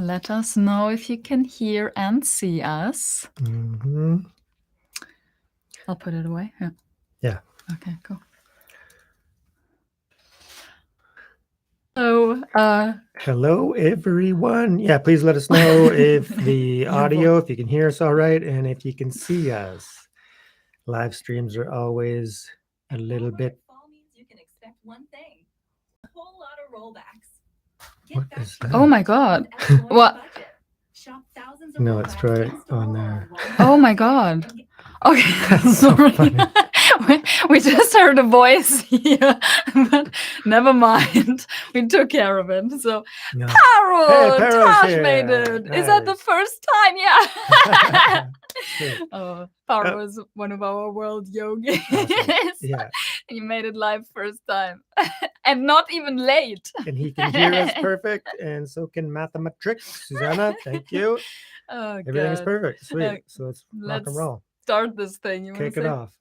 Let us know if you can hear and see us. Mm-hmm. I'll put it away. Yeah. Yeah. Okay, cool. So, hello, everyone. Yeah, please let us know if the audio, if you can hear us all right, and if you can see us. Live streams are always a little bit. Fall means you can expect one thing: a whole lot of rollbacks. What is that? oh my God. What? Shop thousands of No, it's rollbacks probably in store on or there. online. Oh my God. Okay, That's so sorry. funny. we just heard a voice here, but never mind. We took care of it. So, No. Paro, Hey, Paro's Tash here. made it. Is that the Nice. first time? Yeah. Sweet. Paro is one of our world yogis. Awesome. Yeah. He made it live first time, and not even late. And he can hear us perfect, and so can mathematics. Susanna, thank you. Oh, Everything is God. perfect. Sweet. So let's rock and Let's roll. start this thing. You wanna Kick it say? off.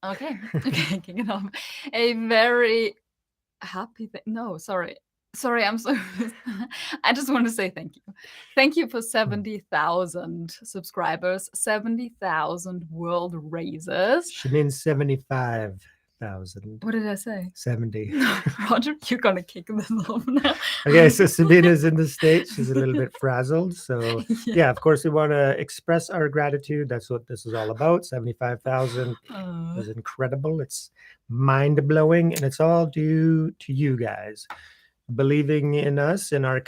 Okay, kick it off. A very happy thing. No, sorry, I'm so. I just want to say thank you. Thank you for 70,000 subscribers, 70,000 world raises. She means 75,000. What did I say? 70. Roger, you're gonna kick this off now. Okay, so Sabina's in the States. She's a little bit frazzled. So yeah, of course, we want to express our gratitude. That's what this is all about. 75,000 is incredible. It's mind-blowing, and it's all due to you guys believing in us and our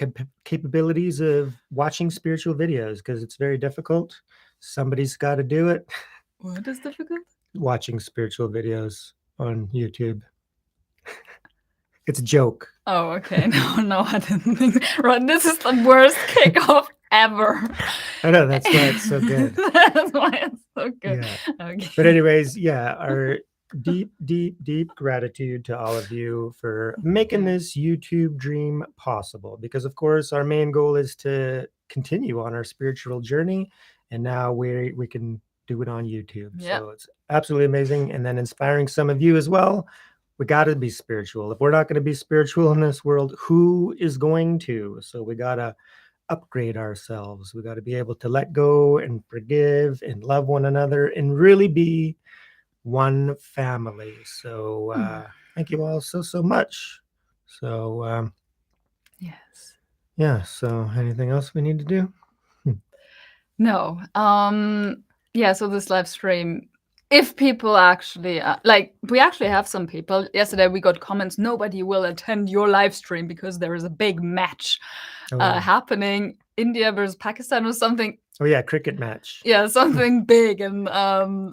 capabilities of watching spiritual videos, because it's very difficult. Somebody's got to do it. What is difficult? Watching spiritual videos on YouTube. It's a joke. Oh, okay. No, I didn't think. Right, this is the worst kickoff ever. I know, that's why it's so good. That's why it's so good. Yeah. Okay. But anyways, yeah, our deep gratitude to all of you for making this YouTube dream possible, because of course our main goal is to continue on our spiritual journey, and now we can do it on YouTube. Yep. So it's absolutely amazing, and then inspiring some of you as well. We got to be spiritual. If we're not going to be spiritual in this world, who is going to? So we got to upgrade ourselves. We got to be able to let go and forgive and love one another and really be one family. So thank you all so much. So Yes. yeah, so anything else we need to do? No. Yeah, so this live stream, if people actually like, we actually have some people. Yesterday we got comments, nobody will attend your live stream because there is a big match happening, India versus Pakistan or something. Oh yeah, cricket match. Yeah, something big. And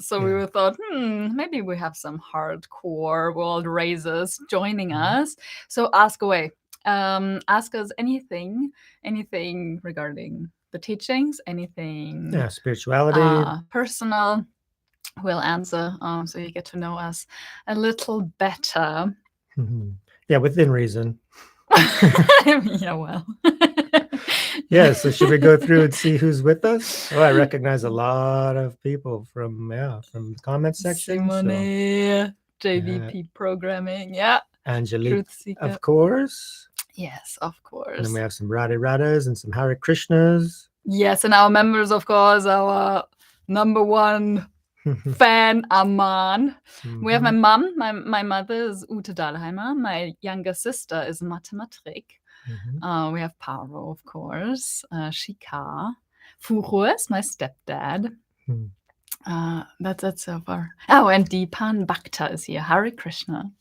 so we thought, maybe we have some hardcore world raisers joining us. So ask away. Ask us anything regarding the teachings, anything spirituality, personal. We'll answer, so you get to know us a little better. Yeah, within reason. Yeah, well. Yeah, so should we go through and see who's with us? Oh, I recognize a lot of people from the comments section. Simone, JVP programming, Angelique, of course. Yes, of course. And then we have some Radhas and some Hare Krishnas. Yes, and our members, of course, our number one fan, Aman. We have my mom. My mother is Ute Dahlheimer. My younger sister is Mathematik. We have Paro, of course. Shika. Furo is my stepdad. That's it so far. Oh, and Deepan Bhakta is here. Hare Krishna.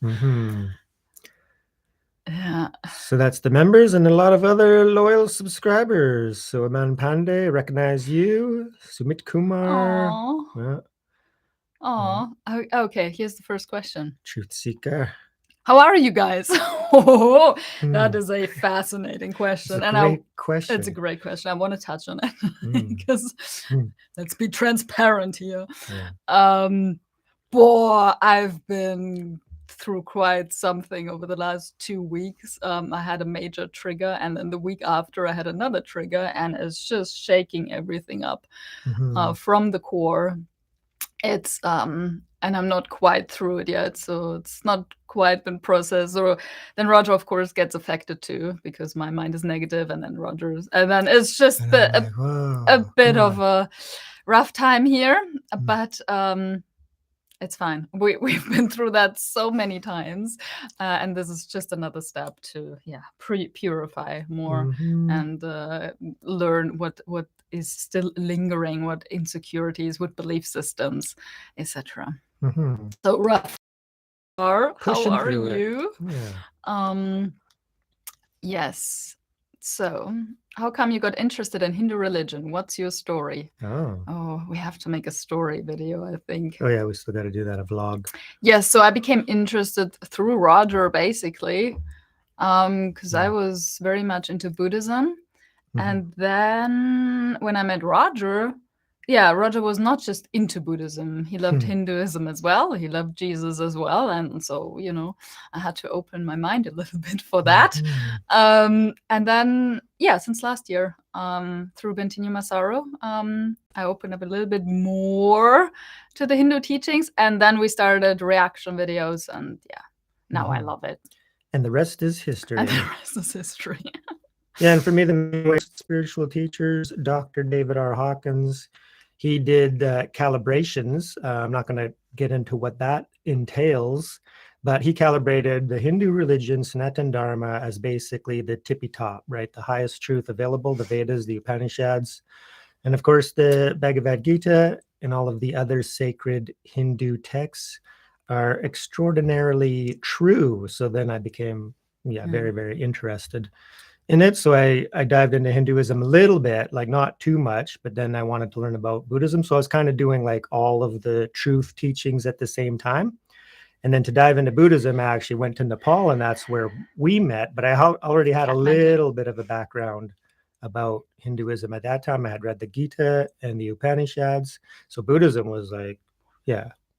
Yeah. So that's the members and a lot of other loyal subscribers. So Aman Pandey, recognize you. Sumit Kumar. Okay, here's the first question. Truth Seeker. How are you guys? That is a fascinating question. It's a great question. I want to touch on it because let's be transparent here. I've been through quite something over the last 2 weeks. I had a major trigger, and then the week after I had another trigger, and it's just shaking everything up from the core. it's and I'm not quite through it yet, so it's not quite been processed. Or then Roger, of course, gets affected too, because my mind is negative, and then Roger's, and then it's just And I'm a like, whoa, bit come of on. a rough time here, Mm. but it's fine. We've been through that so many times, and this is just another step to purify more Mhm. and learn what is still lingering, what insecurities, what belief systems, etc. Mhm. So rough. How Pushing are through it. you? Yeah. Yes. So, how come you got interested in Hindu religion? What's your story? Oh. Oh, we have to make a story video, I think. Oh yeah, we still got to do that, a vlog. Yes, so I became interested through Roger, basically, because I was very much into Buddhism. Mhm. And then when I met Roger, Roger was not just into Buddhism. He loved Hinduism as well. He loved Jesus as well. And so, I had to open my mind a little bit for that. Mhm. And then, since last year, through Bintini Masaru, I opened up a little bit more to the Hindu teachings. And then we started reaction videos. And now I Mhm. love it. And the rest is history. And the rest is history. Yeah, and for me, the main spiritual teachers, Dr. David R. Hawkins, he did calibrations. I'm not going to get into what that entails, but he calibrated the Hindu religion, Sanatana Dharma, as basically the tippy top, right? The highest truth available, the Vedas, the Upanishads, and of course, the Bhagavad Gita and all of the other sacred Hindu texts are extraordinarily true. So then I became, very, very interested in it. So I dived into Hinduism a little bit, like not too much, but then I wanted to learn about Buddhism. So I was kind of doing like all of the truth teachings at the same time. And then to dive into Buddhism, I actually went to Nepal, and that's where we met. But I already had a little bit of a background about Hinduism. At that time, I had read the Gita and the Upanishads. So Buddhism was like,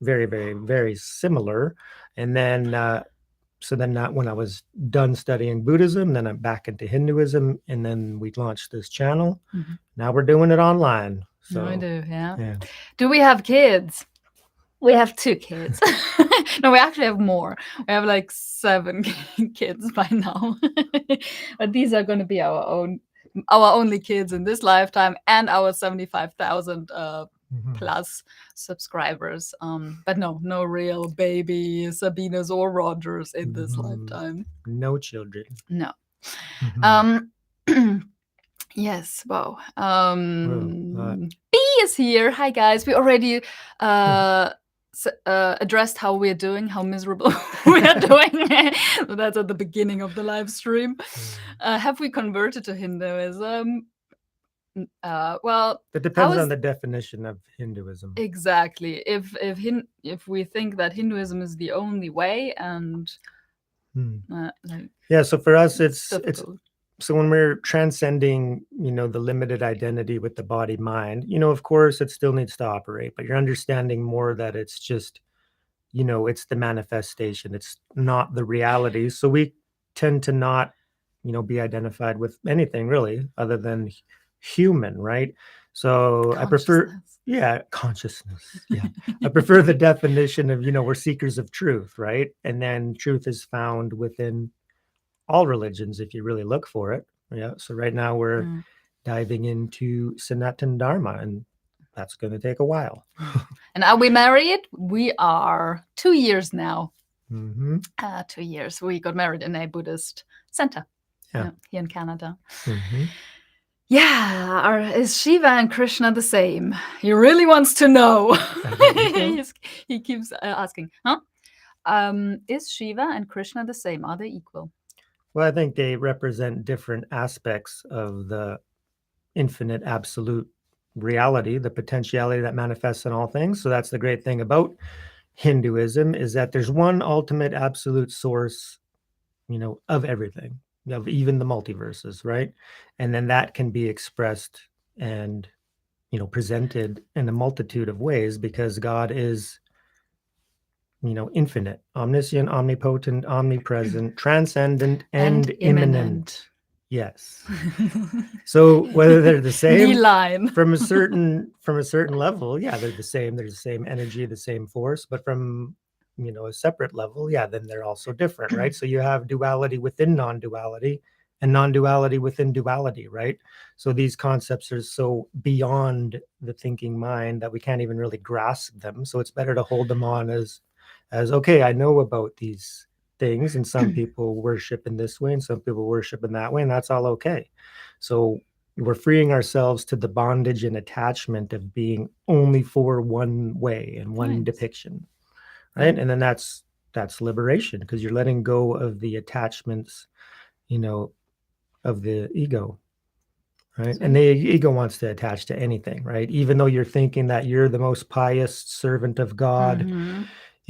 very, very, very similar. And then when I was done studying Buddhism, then I'm back into Hinduism, and then we launched this channel. Now we're doing it online. So I do, yeah. Do we have kids? We have 2 kids. No, we actually have more. We have like 7 kids by now. But these are going to be our only kids in this lifetime, and our 75,000 plus subscribers. But no real baby Sabines or Rogers in this lifetime. No children. No. Yes, wow. B is here. Hi guys. We already addressed how we're doing, how miserable we are doing. So that's at the beginning of the live stream. Have we converted to Hinduism? Well, it depends on the definition of Hinduism. Exactly. If we think that Hinduism is the only way, and so for us, it's difficult. So when we're transcending, the limited identity with the body mind, of course, it still needs to operate, but you're understanding more that it's just, it's the manifestation. It's not the reality. So we tend to not, be identified with anything really other than human, right? So I prefer, consciousness. Yeah. I prefer the definition of, we're seekers of truth, right? And then truth is found within all religions if you really look for it. Yeah. So right now we're diving into Sanatana Dharma, and that's going to take a while. And are we married? We are 2 years now. 2 years. We got married in a Buddhist center here in Canada. Yeah, is Shiva and Krishna the same? He really wants to know. He keeps asking, is Shiva and Krishna the same? Are they equal? Well, I think they represent different aspects of the infinite absolute reality, the potentiality that manifests in all things. So that's the great thing about Hinduism, is that there's one ultimate absolute source, of everything, of even the multiverses, right? And then that can be expressed and, presented in a multitude of ways, because God is, infinite, omniscient, omnipotent, omnipresent, transcendent, and immanent. Yes. So whether they're the same line. from a certain level, yeah, they're the same. There's the same energy, the same force, but from a separate level, yeah, then they're also different, right? So you have duality within non-duality and non-duality within duality, right? So these concepts are so beyond the thinking mind that we can't even really grasp them. So it's better to hold them on as okay, I know about these things, and some people worship in this way and some people worship in that way, and that's all okay. So we're freeing ourselves to the bondage and attachment of being only for one way and one Nice. depiction, right? And then that's liberation, because you're letting go of the attachments of the ego, right? And the ego wants to attach to anything, right? Even though you're thinking that you're the most pious servant of God,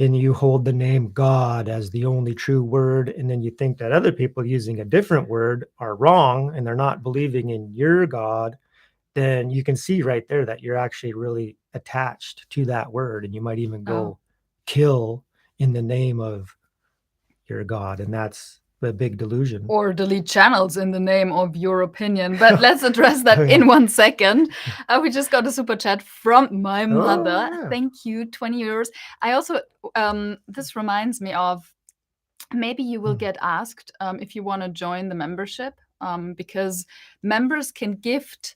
and you hold the name God as the only true word, and then you think that other people using a different word are wrong and they're not believing in your God, then you can see right there that you're actually really attached to that word, and you might even go kill in the name of your God, and that's the big delusion. Or delete channels in the name of your opinion. But let's address that in 1 second. We just got a super chat from my mother. Yeah. Thank you, 20 euros. I also, this reminds me of, maybe you will get asked if you want to join the membership, because members can gift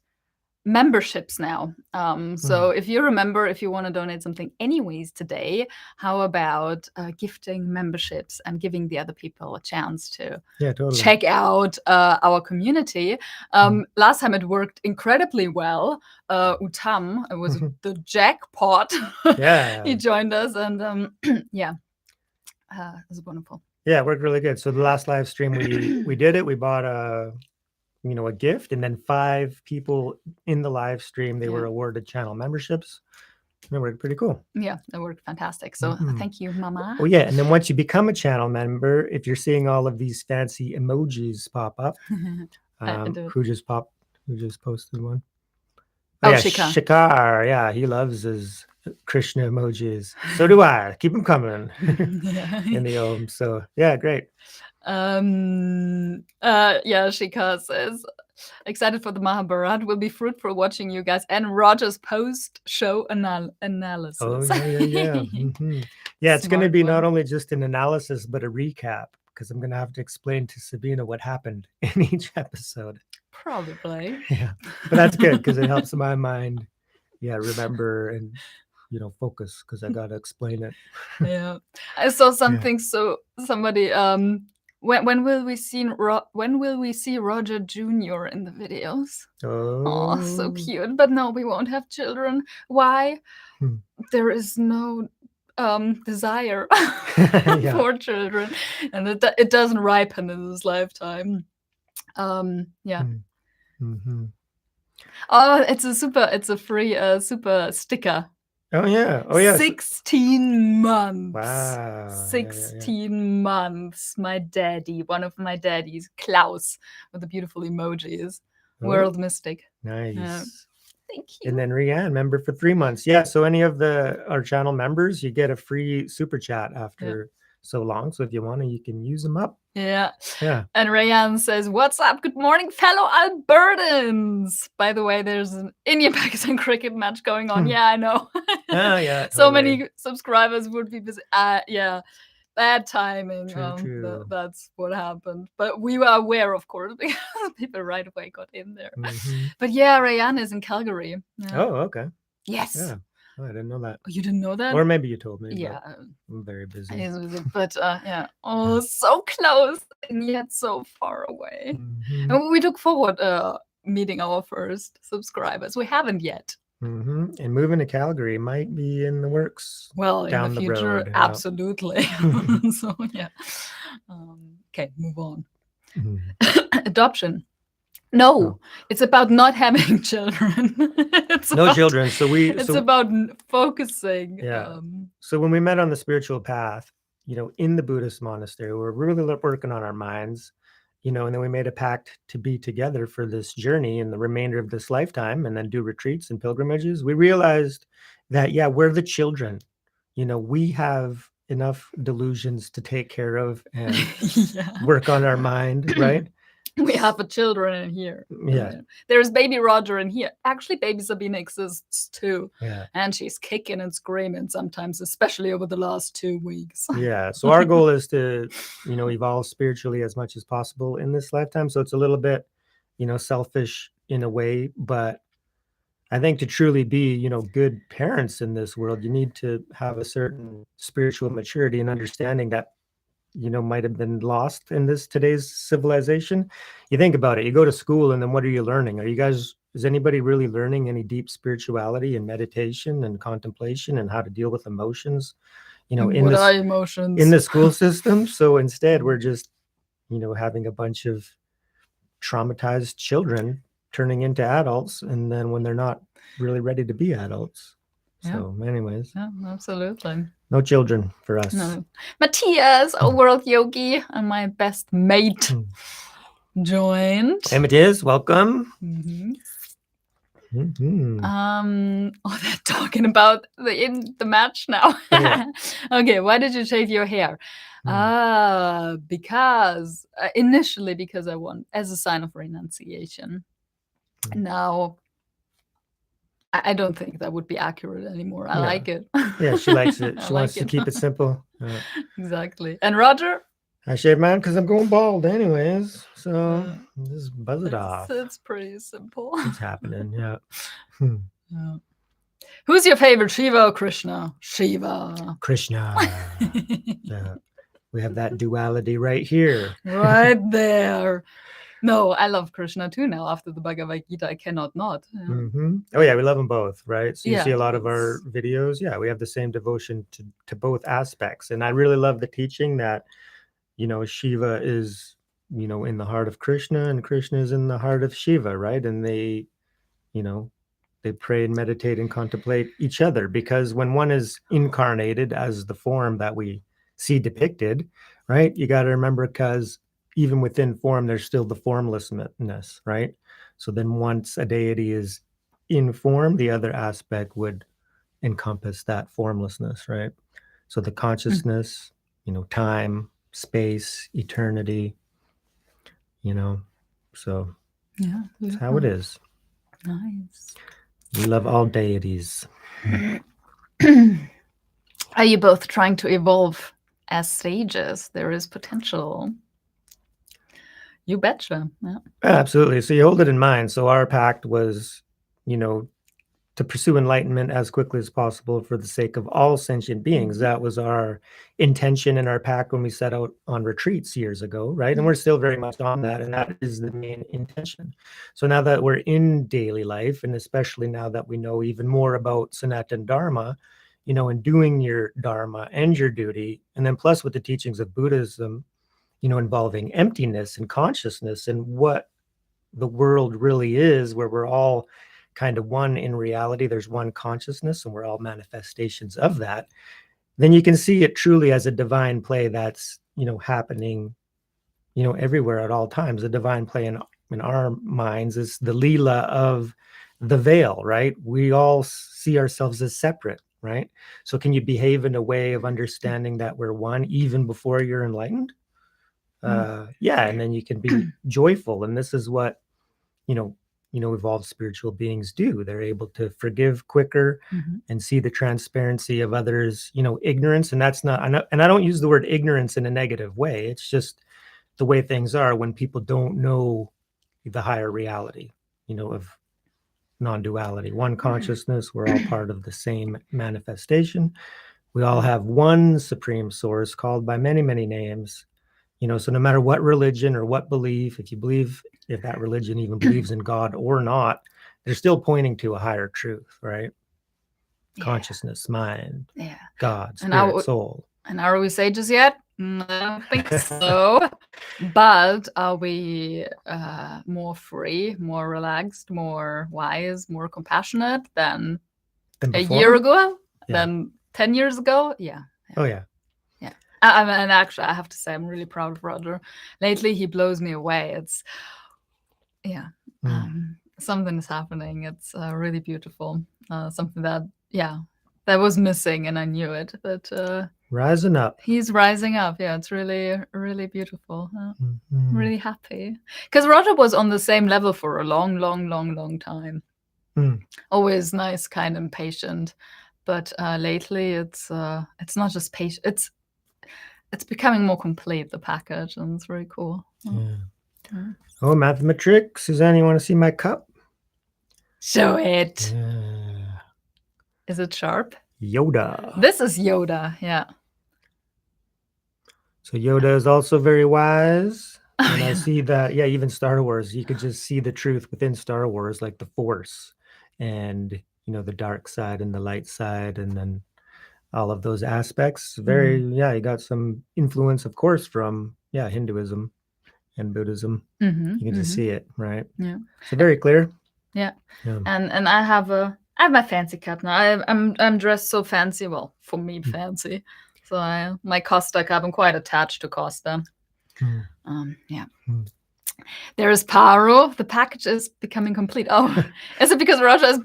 memberships now. So if you're a member, if you want to donate something anyways today, how about gifting memberships and giving the other people a chance to check out our community? Last time it worked incredibly well. Uttam, it was the jackpot. Yeah. He joined us, and yeah, it was wonderful. Yeah, it worked really good. So the last live stream we did it, we bought a gift, and then 5 people in the live stream, they were awarded channel memberships. It worked pretty cool. Yeah, it worked fantastic. So thank you, Mama. Oh yeah, and then once you become a channel member, if you're seeing all of these fancy emojis pop up, who just posted one? Oh yeah, Shikar. Yeah, he loves his Krishna emojis. So do I. Keep them coming in the Om. So yeah, great. Yeah, Shikar says, excited for the Mahabharat. Will be fruitful watching you guys and Roger's post-show analysis. Oh yeah. Yeah, it's going to be not only just an analysis, but a recap, because I'm going to have to explain to Sabina what happened in each episode. Probably. Yeah, but that's good, because it helps my mind, remember and focus, because I got to explain it. Yeah, I saw something. So somebody, when will we see Roger Jr. in the videos? Oh, so cute. But no, we won't have children. Why? There is no desire for children, and it doesn't ripen in this lifetime. Yeah. Oh, it's a free super sticker. Oh yeah. 16 months. Wow. 16 months. My daddy, one of my daddies, Klaus, with the beautiful emojis. World mystic. Nice. Thank you. And then Rianne, member for 3 months. Yeah, so any of our channel members, you get a free super chat after so long. So if you want to, you can use them up. Yeah. And Rayan says, "What's up? Good morning, fellow Albertans." By the way, there's an India-Pakistan cricket match going on. Yeah, I know. Yeah. So many subscribers would be busy. Yeah. Bad timing. True. That's what happened. But we were aware, of course, because people right away got in there. But yeah, Rayan is in Calgary. Yeah. Oh, okay. Yes. Yeah. Oh, I didn't know that. Oh, you didn't know that? Or maybe you told me. Yeah. I'm very busy. But yeah. Oh, so close and yet so far away. And we look forward meeting our first subscribers. We haven't yet. And moving to Calgary might be in the works. Well, down in the the future, road, absolutely. So yeah. Okay, move on. Adoption. No, it's about not having children. Children. So it's about focusing. Yeah. So when we met on the spiritual path, in the Buddhist monastery, we're really working on our minds, and then we made a pact to be together for this journey in the remainder of this lifetime, and then do retreats and pilgrimages. We realized that, we're the children. We have enough delusions to take care of and work on our mind, right? We have a children in here. Yeah. There's baby Roger in here. Actually, baby Sabine exists too. Yeah. And she's kicking and screaming sometimes, especially over the last 2 weeks. Yeah. So our goal is to, evolve spiritually as much as possible in this lifetime. So it's a little bit, selfish in a way, but I think to truly be, good parents in this world, you need to have a certain spiritual maturity and understanding that, might have been lost in today's civilization. You think about it, you go to school and then what are you learning? Is anybody really learning any deep spirituality and meditation and contemplation and how to deal with emotions, What are emotions? in the school system? So instead we're just, having a bunch of traumatized children turning into adults, and then when they're not really ready to be adults. So anyways. Yeah, absolutely. No children for us. No. Matthias, a world yogi and my best mate, joined. Hey Matthias, welcome. They're talking about the match now. Yeah. Okay, why did you shave your hair? Because initially because I want as a sign of renunciation. Now I don't think that would be accurate anymore. I like it. Yeah, she likes it. She wants to it. keep it simple. Exactly. And Roger? I shaved mine because I'm going bald anyways. So just buzz it off. It's pretty simple. It's happening, yeah. Yeah. Who's your favorite, Shiva or Krishna? Shiva. Krishna. Yeah. We have that duality right here. Right there. No, I love Krishna too now. After the Bhagavad Gita, I cannot not. Yeah. Oh yeah, we love them both, right? So you Yeah, see a lot of our videos. Yeah, we have the same devotion to both aspects. And I really love the teaching that, Shiva is, in the heart of Krishna and Krishna is in the heart of Shiva, right? And they, they pray and meditate and contemplate each other, because when one is incarnated as the form that we see depicted, right? You got to remember, because even within form, there's still the formlessness, right? So then once a deity is in form, the other aspect would encompass that formlessness, right? So the consciousness, time, space, eternity, so that's how it is. Nice. We love all deities. Are you both trying to evolve as sages? There is potential. You betcha. Yeah. Absolutely. So you hold it in mind. So our pact was, to pursue enlightenment as quickly as possible for the sake of all sentient beings. That was our intention in our pact when we set out on retreats years ago, right? And we're still very much on that. And that is the main intention. So now that we're in daily life, and especially now that we know even more about Sanatana Dharma, and doing your Dharma and your duty, and then plus with the teachings of Buddhism, involving emptiness and consciousness and what the world really is, where we're all kind of one in reality. There's one consciousness and we're all manifestations of that. Then you can see it truly as a divine play that's, happening, everywhere at all times. The divine play in our minds is the Leela of the veil, right? We all see ourselves as separate, right? So can you behave in a way of understanding that we're one even before you're enlightened? Yeah, and then you can be joyful. And this is what, evolved spiritual beings do. They're able to forgive quicker and see the transparency of others, ignorance. And that's not, and I don't use the word ignorance in a negative way. It's just the way things are when people don't know the higher reality, of non-duality, one consciousness. We're all part of the same manifestation. We all have one supreme source called by many, many names. So no matter what religion or what belief, if that religion even believes in God or not, they're still pointing to a higher truth, right? Yeah. Consciousness, mind, God, spirit, soul. And are we sages yet? I don't think so. But are we more free, more relaxed, more wise, more compassionate than a year ago? Than 10 years ago? Yeah. Oh, yeah. And actually, I have to say, I'm really proud of Roger. Lately, he blows me away. It's, something is happening. It's really beautiful. Something that was missing, and I knew it. But Rising up. He's rising up. Yeah, it's really, really beautiful. Huh? Mhm. Really happy. Because Roger was on the same level for a long, long, long, long time. Mm. Always nice, kind, and patient. But lately, it's not just patient. It's becoming more complete, the package, and it's very cool. Yeah. Mm. Oh, mathematrix. Suzanne, you want to see my cup? Show it. Yeah. Is it sharp? Yoda. This is Yoda. Yeah. So Yoda is also very wise. Oh, And I yeah. see that, yeah, even Star Wars, you could just see the truth within Star Wars, like the Force and, you know, the dark side and the light side, and then all of those aspects. Very, yeah, you got some influence, of course, from, yeah, Hinduism and Buddhism. Mm-hmm, You can just see it, right? Yeah. So very clear. Yeah. Yeah. And I have my fancy cup now. I'm dressed so fancy. Well, for me, fancy. So my Costa cup. I'm quite attached to Costa. Yeah. There is Paro. The package is becoming complete. Oh, is it because Roger is is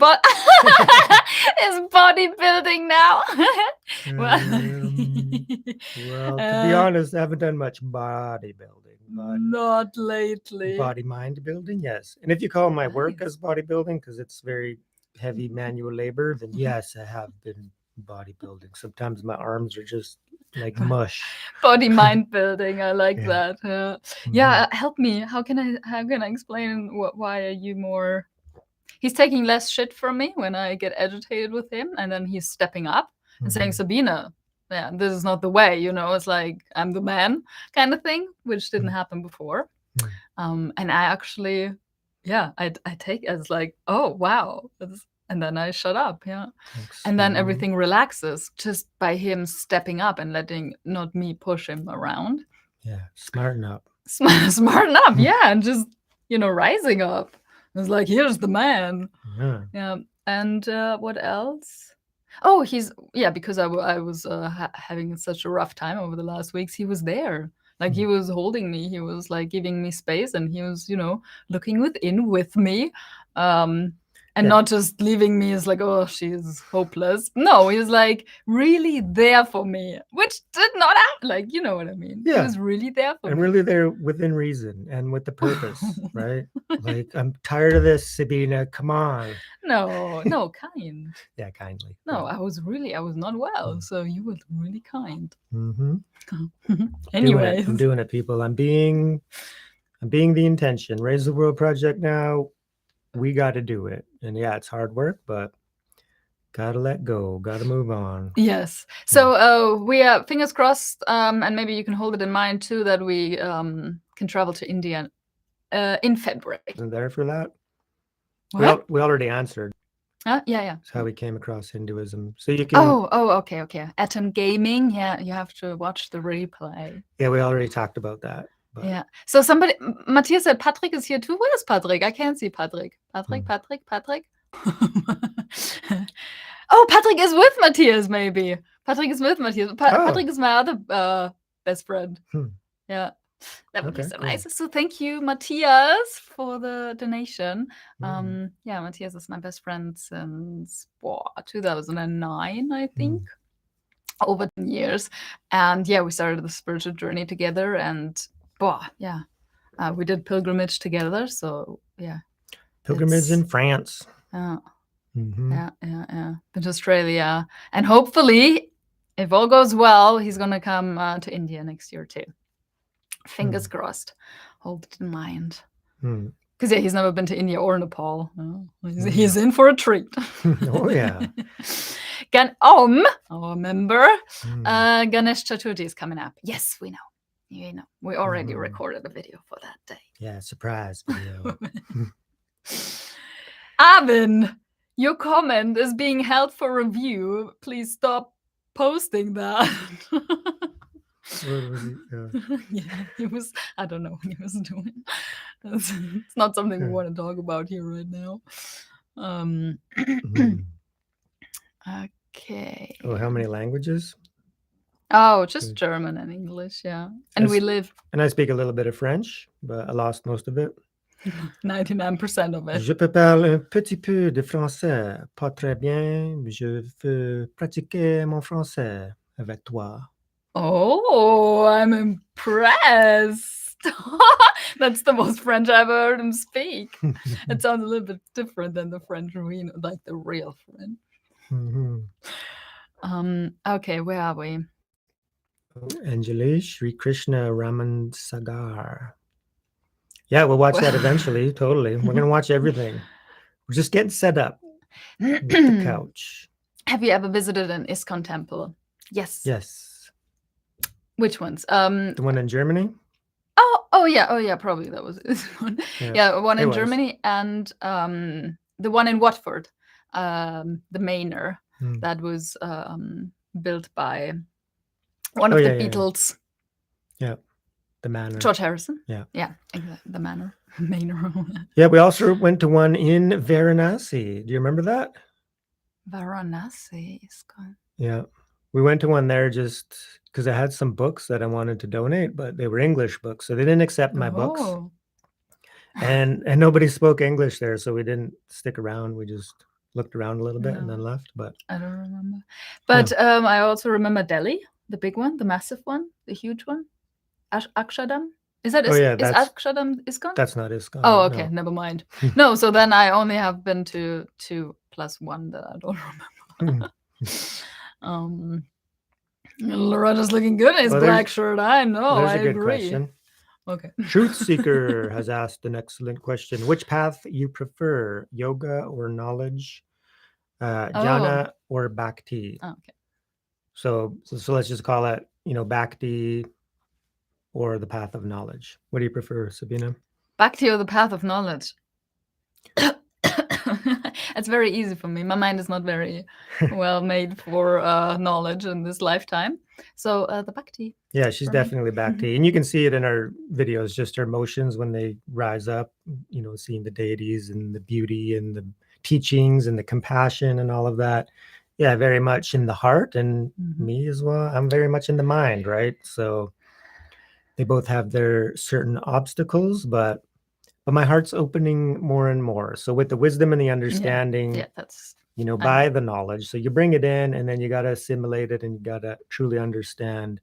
bodybuilding now? Well, to be honest, I haven't done much bodybuilding, but not lately. body mind building, yes. And if you call my work as bodybuilding, because it's very heavy manual labor, then yes, I have been bodybuilding. Sometimes my arms are just like mush. Body mind building. I like Yeah. that. Yeah, help me. How can I explain why are you more? He's taking less shit from me when I get agitated with him, and then he's stepping up and saying, Sabine, yeah, this is not the way, you know, it's like I'm the man kind of thing, which didn't happen before. And I actually, yeah, I take it as like, oh, wow. And then I shut up, yeah. And then everything relaxes just by him stepping up and letting not me push him around. Yeah, smarten up. Smarten up, yeah, and just, you know, rising up. It's like, here's the man. Yeah. And what else? Oh, because I was having such a rough time over the last weeks. He was there. Like, he was holding me. He was, like, giving me space. And he was, you know, looking within with me. And not just leaving me as like, oh, she's hopeless. No, he was like really there for me, which did not happen. Like, you know what I mean? Yeah. He was really there for me. And really there within reason and with the purpose, right? Like, I'm tired of this, Sabina. Come on. No, kind. Yeah, kindly. No, I was not well. So you were really kind. Anyways. I'm doing it, people. I'm being the intention. Raise the World Project now. We got to do it. And yeah, it's hard work, but gotta let go, gotta move on. Yes. So we are fingers crossed, and maybe you can hold it in mind too, that we can travel to India in February. Isn't there for that? What? We already answered. Yeah. That's how we came across Hinduism. So you can. Oh, okay. Atom Gaming. Yeah, you have to watch the replay. Yeah, we already talked about that. But. Yeah. So Matthias said Patrick is here too. Where is Patrick? I can't see Patrick. Patrick. Oh, Patrick is with Matthias, maybe. Patrick is with Matthias. Patrick is my other best friend. Yeah. That would be so nice. So thank you, Matthias, for the donation. Yeah, Matthias is my best friend since 2009, I think. Over 10 years. And yeah, we started the spiritual journey together, and we did pilgrimage together. So yeah. Pilgrimage in France. Yeah. Been to Australia. And hopefully, if all goes well, he's gonna come to India next year too. Fingers crossed. Hold it in mind. Because he's never been to India or Nepal. He's in for a treat. Oh yeah. Our member, Ganesh Chaturthi is coming up. Yes, we know. You know, we already recorded a video for that day. Yeah, surprise video. Arvin, your comment is being held for review. Please stop posting that. What was he? Yeah, he was. I don't know what he was doing. It's not something we want to talk about here right now. Okay. Oh, how many languages? Oh, just German and English, yeah. And we live. And I speak a little bit of French, but I lost most of it. 99% of it. Je peux parler un petit peu de français, pas très bien. Je veux pratiquer mon français avec toi. Oh, I'm impressed. That's the most French I've heard him speak. It sounds a little bit different than the French we know, like the real French. Okay, where are we? Anjali, Sri Krishna Raman Sagar. Yeah, we'll watch that eventually. Totally. We're going to watch everything. We're just getting set up with the couch. Have you ever visited an ISKCON temple? Yes. Yes. Which ones? The one in Germany? Oh yeah, probably that was this one. Yeah, one in Germany and the one in Watford, the Manor that was built by one of the Beatles. Yeah, the Manor. George Harrison. Yeah, exactly. The Manor. Yeah, we also went to one in Varanasi. Do you remember that? Varanasi ISKCON. Yeah, we went to one there just because I had some books that I wanted to donate, but they were English books, so they didn't accept my books. And nobody spoke English there, so we didn't stick around. We just looked around a little bit and then left. But I don't remember. But I also remember Delhi, the big one, the massive one, the huge one, Akshardham. Is that is Akshardham ISKCON? That's not ISKCON. Oh, okay, no. Never mind. No, so then I only have been to 2+1 that I don't remember. Loreta's looking good in his black shirt. I know. There's I a good agree. question. Okay. Truth Seeker has asked an excellent question. Which path you prefer, yoga or knowledge, jnana or bhakti? Oh, okay. So let's just call it, bhakti or the path of knowledge. What do you prefer, Sabina? Bhakti or the path of knowledge? It's very easy for me. My mind is not very well made for knowledge in this lifetime. So the bhakti. Yeah, she's definitely bhakti. And you can see it in our videos, just her emotions when they rise up, seeing the deities and the beauty and the teachings and the compassion and all of that. Yeah, very much in the heart, and me as well. I'm very much in the mind, right? So they both have their certain obstacles, but my heart's opening more and more. So with the wisdom and the understanding, that's by the knowledge. So you bring it in and then you got to assimilate it and you got to truly understand,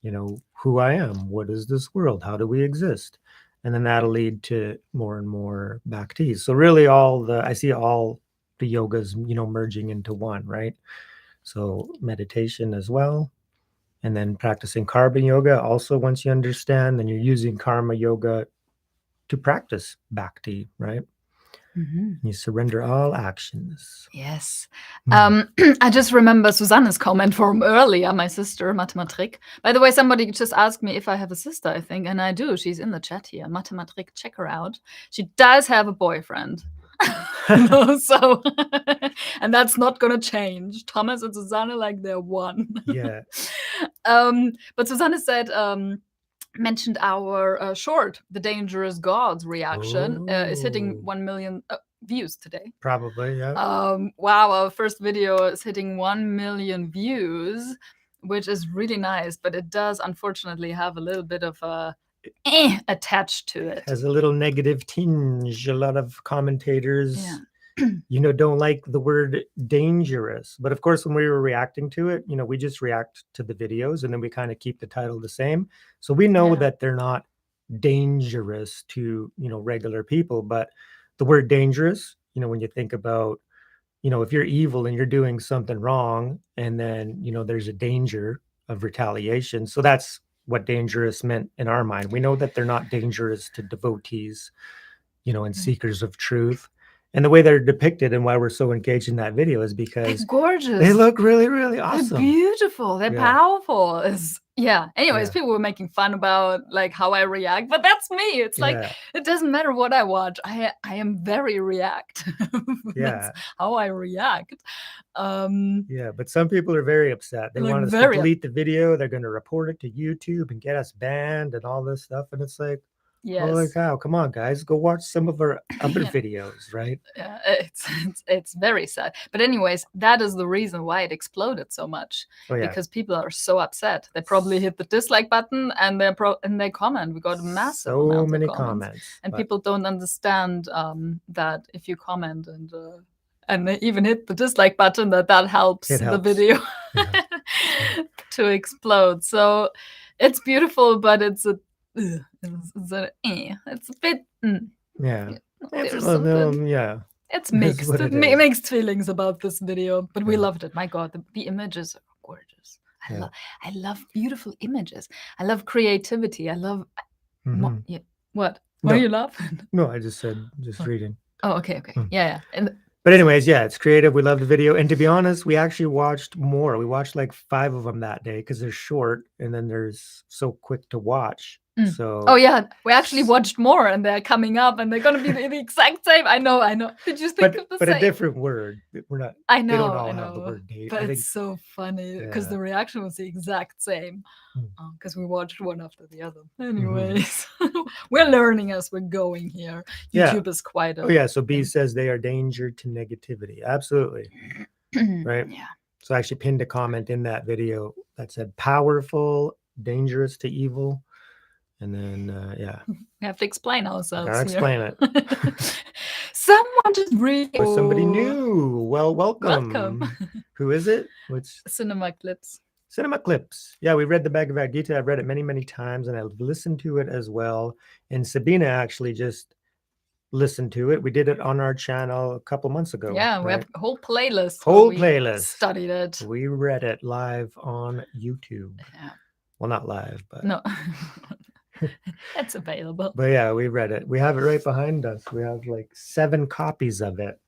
who I am. What is this world? How do we exist? And then that'll lead to more and more bhaktis. So really I see all the yogas, merging into one, right? So meditation as well. And then practicing karma yoga. Also, once you understand, then you're using karma yoga to practice bhakti, right? You surrender all actions. Yes. I just remember Susanne's comment from earlier, my sister, Mathematrik. By the way, somebody just asked me if I have a sister, I think, and I do. She's in the chat here. Mathematrik, check her out. She does have a boyfriend. So, and that's not going to change. Thomas and Susanne, like they're one. Yeah. But Susanne said, mentioned our short, The Dangerous Gods reaction, is hitting 1 million views today. Probably, yeah. Wow, our first video is hitting 1 million views, which is really nice, but it does unfortunately have a little bit of a attached to it. Has a little negative tinge. A lot of commentators, don't like the word dangerous. But of course, when we were reacting to it, we just react to the videos and then we kind of keep the title the same. So we know that they're not dangerous to, regular people. But the word dangerous, when you think about, if you're evil and you're doing something wrong and then, there's a danger of retaliation. So that's what dangerous meant in our mind. We know that they're not dangerous to devotees, and seekers of truth. And the way they're depicted and why we're so engaged in that video is because they're gorgeous. They look really, really awesome. They're beautiful. They're powerful. Anyways, people were making fun about like how I react, but that's me. It's like it doesn't matter what I watch. I am very reactive. That's how I react. But some people are very upset. They want us to delete the video. They're going to report it to YouTube and get us banned and all this stuff. And it's like, holy cow, come on, guys, go watch some of our other videos, right? Yeah, it's very sad. But anyways, that is the reason why it exploded so much. Because people are so upset. They probably hit the dislike button and they comment. We got massive so many comments. And people don't understand that if you comment and they even hit the dislike button, that helps the video to explode. So it's beautiful, but it's a bit. Yeah. There's It's, something. yeah. It's That's mixed. what it is. Mixed feelings about this video, but we Yeah. loved it. My God, the images are gorgeous. Yeah. I love beautiful images. I love creativity. I love. Mhm. Yeah. What? Why No. are you laughing? No, I just said, just reading. Oh, okay. Mm. Yeah. And But anyways, yeah, it's creative. We love the video. And to be honest, we actually watched more. We watched like 5 of them that day because they're short and then there's so quick to watch. So oh yeah, we actually watched more, and they're coming up, and they're gonna be the exact same. I know. Did you think of the but same? a different word. We're not. I They know. don't all I have the know. word date. But I think it's so funny because Yeah. the reaction was the exact same. Mm. Because we watched one after the other. Anyways, we're learning as we're going here. Yeah. YouTube is quite a. Oh yeah. So B thing. says they are danger to negativity. Absolutely. Right. Yeah. So I actually pinned a comment in that video that said powerful, dangerous to evil. And then yeah. We have to explain ourselves. Gotta here. explain it. Someone just really. Or somebody new. Well, welcome. Welcome. Who is it? Which Cinema clips. Cinema Clips. Yeah, we read the Bhagavad Gita. I've read it many, many times, and I've listened to it as well. And Sabina actually just listened to it. We did it on our channel a couple months ago. Yeah, we have a whole playlist. Whole where we playlist. Studied it. We read it live on YouTube. Yeah. Well, not live, but No. It's available. But yeah, we read it. We have it right behind us. We have like 7 copies of it.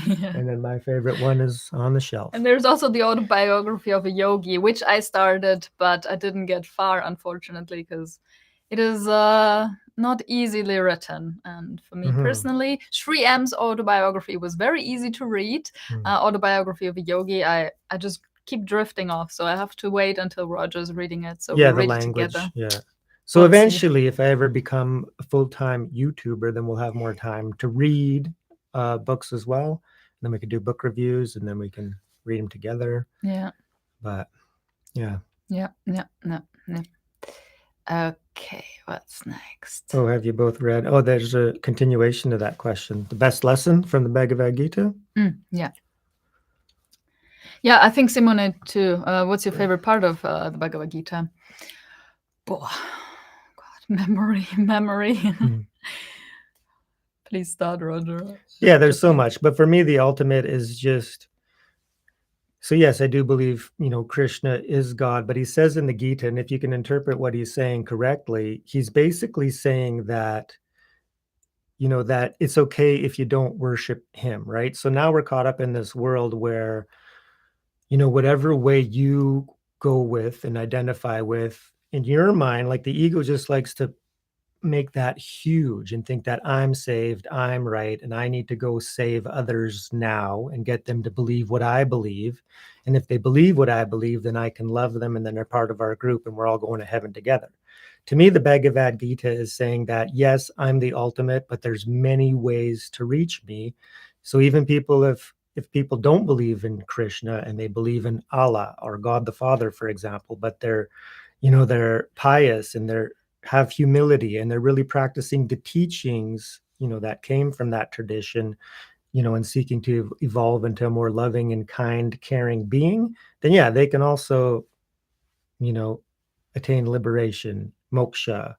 Yeah. And then my favorite one is on the shelf. And there's also the autobiography of a yogi, which I started, but I didn't get far, unfortunately, because it is not easily written. And for me personally, Sri M's autobiography was very easy to read. Autobiography of a yogi, I just keep drifting off, so I have to wait until Roger's reading it. So Yeah, we read the it language. together. Yeah. So Let's see. eventually, if I ever become a full-time YouTuber, then we'll have more time to read books as well. And then we could do book reviews, and then we can read them together. Yeah. But yeah. Yeah. Okay, what's next? Oh, have you both read? Oh, there's a continuation to that question. The best lesson from the Bhagavad Gita? Yeah. Yeah, I think Simone too. What's your favorite part of the Bhagavad Gita? Oh, God, memory. Please start, Roger. Yeah, there's so much. But for me, the ultimate is just, so yes, I do believe, Krishna is God, but he says in the Gita, and if you can interpret what he's saying correctly, he's basically saying that, that it's okay if you don't worship him, right? So now we're caught up in this world where, whatever way you go with and identify with in your mind, like the ego just likes to make that huge and think that I'm saved, I'm right, and I need to go save others now and get them to believe what I believe. And if they believe what I believe, then I can love them, and then they're part of our group and we're all going to heaven together. To me, the Bhagavad Gita is saying that, yes, I'm the ultimate, but there's many ways to reach me. So even people, if people don't believe in Krishna and they believe in Allah or God the Father, for example, but they're pious and they're have humility and they're really practicing the teachings, that came from that tradition, and seeking to evolve into a more loving and kind, caring being, then yeah, they can also, attain liberation, moksha,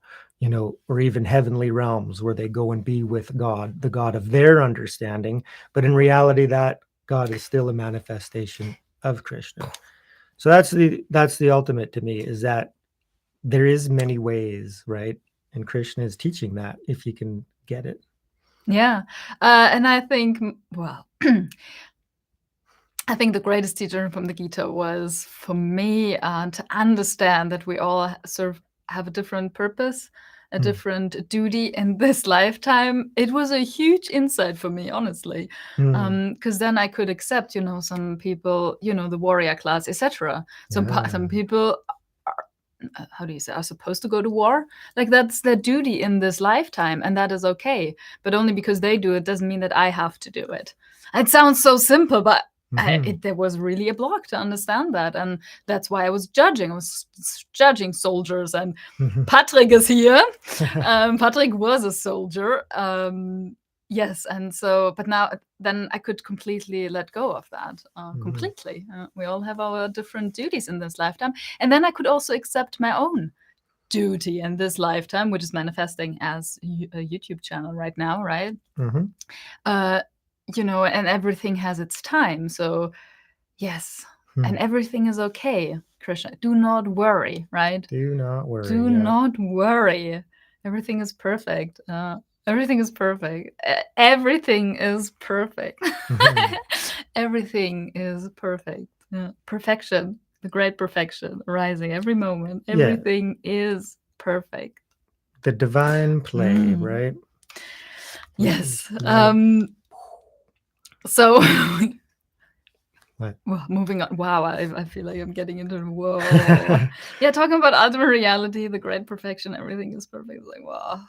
or even heavenly realms where they go and be with God, the God of their understanding. But in reality, that God is still a manifestation of Krishna. So that's the ultimate to me, is that there is many ways, right? And Krishna is teaching that, if you can get it. Yeah. And I think, well, I think the greatest teacher from the Gita was, for me, to understand that we all sort of have a different purpose, a different duty in this lifetime. It was a huge insight for me, honestly, because then I could accept, some people, the warrior class, etc. Some people how do you say, are supposed to go to war. Like, that's their duty in this lifetime, and that is okay. But only because they do it doesn't mean that I have to do it. It sounds so simple, but there was really a block to understand that, and that's why I was judging. I was judging soldiers, and Patrick is here. Patrick was a soldier, Yes, and so, but now then I could completely let go of that. Completely. We all have our different duties in this lifetime, and then I could also accept my own duty in this lifetime, which is manifesting as a YouTube channel right now, right? You know, and everything has its time. So, yes, and everything is okay, Krishna. Do not worry, right? Do not worry. Do not worry. Everything is perfect. Everything is perfect. Everything is perfect. Everything is perfect. Perfection, the great perfection, arising every moment. Everything is perfect. The divine play, right? Yes. So, well, moving on. Wow, I feel like I'm getting into whoa. Yeah, talking about ultimate reality, the great perfection, everything is perfect. It's like, wow.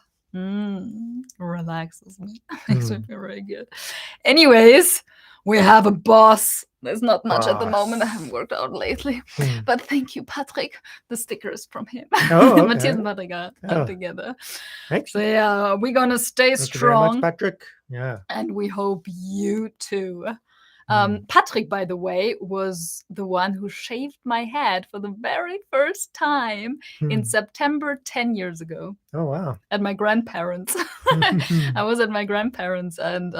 Relaxes me. Makes me feel very good. Anyways, we have a boss. There's not much at the moment. I haven't worked out lately. But thank you, Patrick. The sticker is from him. Oh, okay. Matthias and Patrick are together. Thanks. So yeah, we're gonna stay Thank strong. You very much, Patrick. Yeah. And we hope you too. Patrick, by the way, was the one who shaved my head for the very first time in September 10 years ago. Oh, wow. At my grandparents. I was at my grandparents, and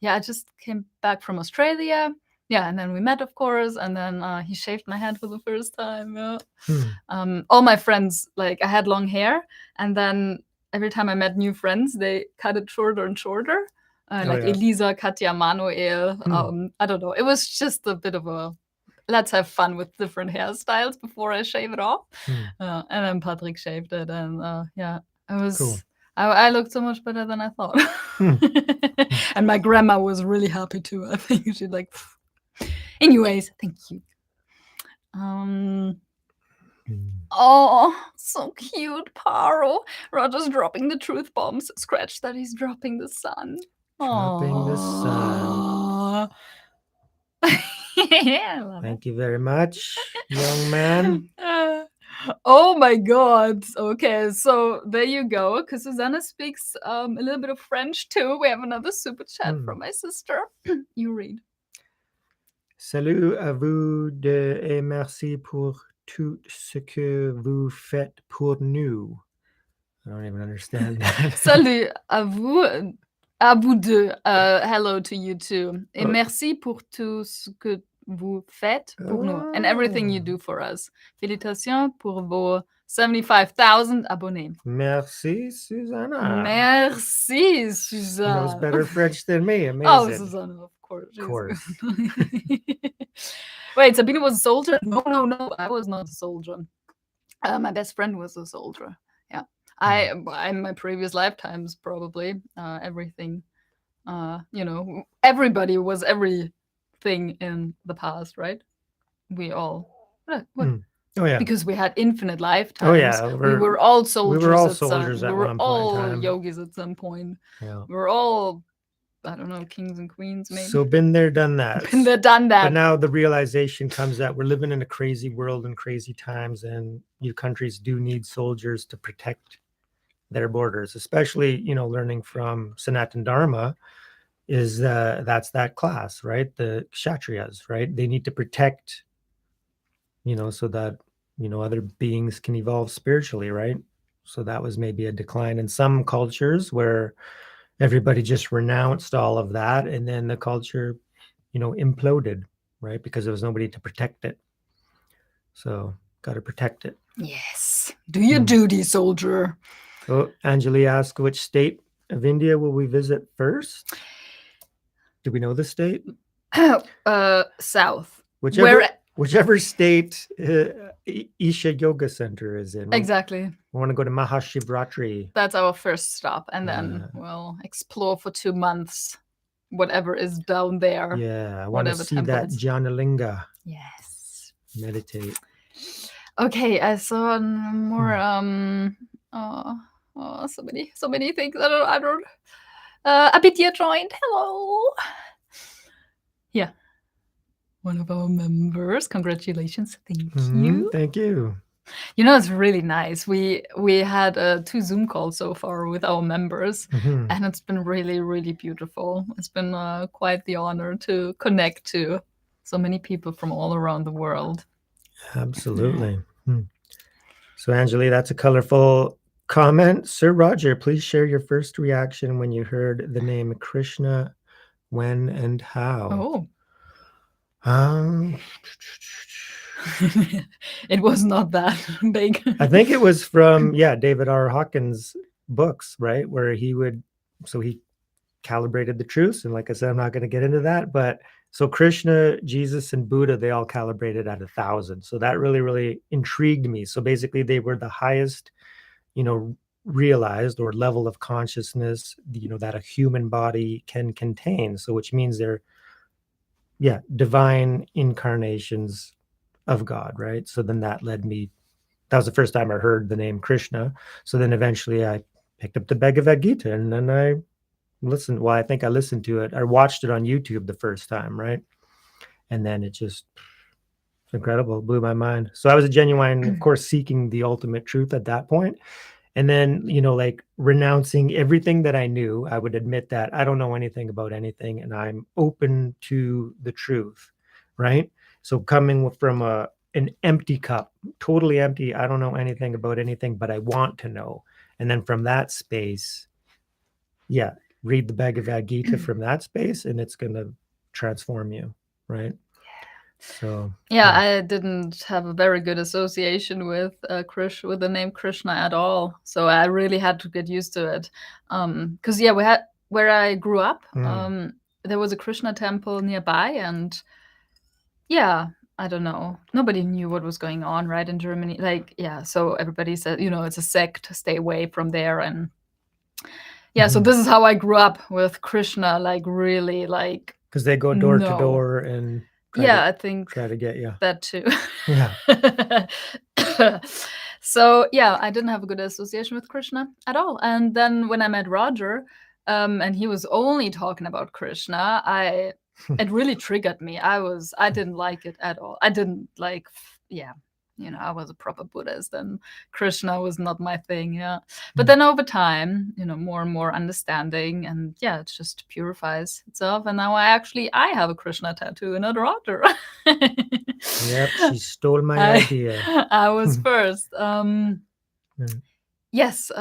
yeah, I just came back from Australia. Yeah, and then we met, of course, and then he shaved my head for the first time. Yeah. All my friends, like, I had long hair, and then every time I met new friends, they cut it shorter and shorter. Elisa, Katja, Manuel. I don't know. It was just a bit of a let's have fun with different hairstyles before I shave it off. And then Patrick shaved it, and yeah, it was. Cool. I looked so much better than I thought. And my grandma was really happy too. I think she's like. Anyways, thank you. Oh, so cute, Paro. Roger's dropping the truth bombs. Scratch that he's dropping the sun. Dropping the sun. Thank you very much, young man. Oh my God. Okay, so there you go. Because Susanna speaks a little bit of French too. We have another super chat from my sister. You read. Salut à vous deux et merci pour tout ce que vous faites pour nous. I don't even understand that. Salut à vous deux. Hello to you too. Et merci pour tout ce que vous faites pour nous. And everything you do for us. Félicitations pour vos 75,000 abonnés. Merci, Susanna. Merci, Susanna. Knows better French than me. Amazing. Oh, Susanna, of course. Of course. Wait, Sabine was a soldier? No. I was not a soldier. My best friend was a soldier. Yeah. In my previous lifetimes, probably everything, you know, everybody was everything in the past, right? We all, what? Oh yeah, because we had infinite lifetimes. Oh yeah, we were all soldiers. We were all at soldiers some, at we were one point all in time. yogis at some point. Yeah. We were all, I don't know, kings and queens, maybe. So been there, done that. Been there, done that. But now the realization comes that we're living in a crazy world and crazy times, and you countries do need soldiers to protect their borders, especially, you know, learning from Sanatan Dharma is that's that class, right? The Kshatriyas, right? They need to protect, you know, so that, you know, other beings can evolve spiritually, right? So that was maybe a decline in some cultures where everybody just renounced all of that, and then the culture, you know, imploded, right? Because there was nobody to protect it. So got to protect it. Yes. Do your duty, soldier. So Anjali asked, which state of India will we visit first? Do we know the state? South. Whichever state Isha Yoga Center is in. Exactly. We want to go to Mahashivratri. That's our first stop. And then we'll explore for 2 months whatever is down there. Yeah, I want to see that Janalinga. Yes. Meditate. Okay, I saw more so many things. I don't Abidya joined. Hello. Yeah. One of our members. Congratulations. Thank you. Thank you. You know, it's really nice. We had 2 Zoom calls so far with our members, Mhm. and it's been really, really beautiful. It's been quite the honor to connect to so many people from all around the world. Absolutely. So, Angeli, that's a colorful comment. Sir Roger, please share your first reaction when you heard the name Krishna, when and how. Oh, Um, it was not that big. I think it was from David R. Hawkins' books, right, where he calibrated the truths, and like I said, I'm not going to get into that, but so Krishna, Jesus, and Buddha, they all calibrated at 1,000. So that really, really intrigued me. So basically, they were the highest, realized or level of consciousness, that a human body can contain. So which means they're, divine incarnations of God, right? So then that led me. That was the first time I heard the name Krishna. So then eventually I picked up the Bhagavad Gita, and then I listened. Well, I think I listened to it. I watched it on YouTube the first time, right? And then it's incredible. It blew my mind. So I was a genuine, of course, seeking the ultimate truth at that point. And then, like renouncing everything that I knew, I would admit that I don't know anything about anything, and I'm open to the truth, right? So coming from an empty cup, totally empty, I don't know anything about anything, but I want to know. And then from that space, read the Bhagavad Gita from that space, and it's going to transform you, right? So I didn't have a very good association with with the name Krishna at all. So I really had to get used to it. Because we had, where I grew up, there was a Krishna temple nearby, and I don't know, nobody knew what was going on, right, in Germany. So everybody said, it's a sect, stay away from there. And so this is how I grew up with Krishna, like really, like, because they go door to door and I think try to get you. that too. Yeah. So I didn't have a good association with Krishna at all. And then when I met Roger, and he was only talking about Krishna, it really triggered me. I didn't like it at all. I didn't like, I was a proper Buddhist, and Krishna was not my thing. But then over time, more and more understanding, and it just purifies itself. And now I have a Krishna tattoo, not Roger. Yep, she stole my idea. I was first. Yes.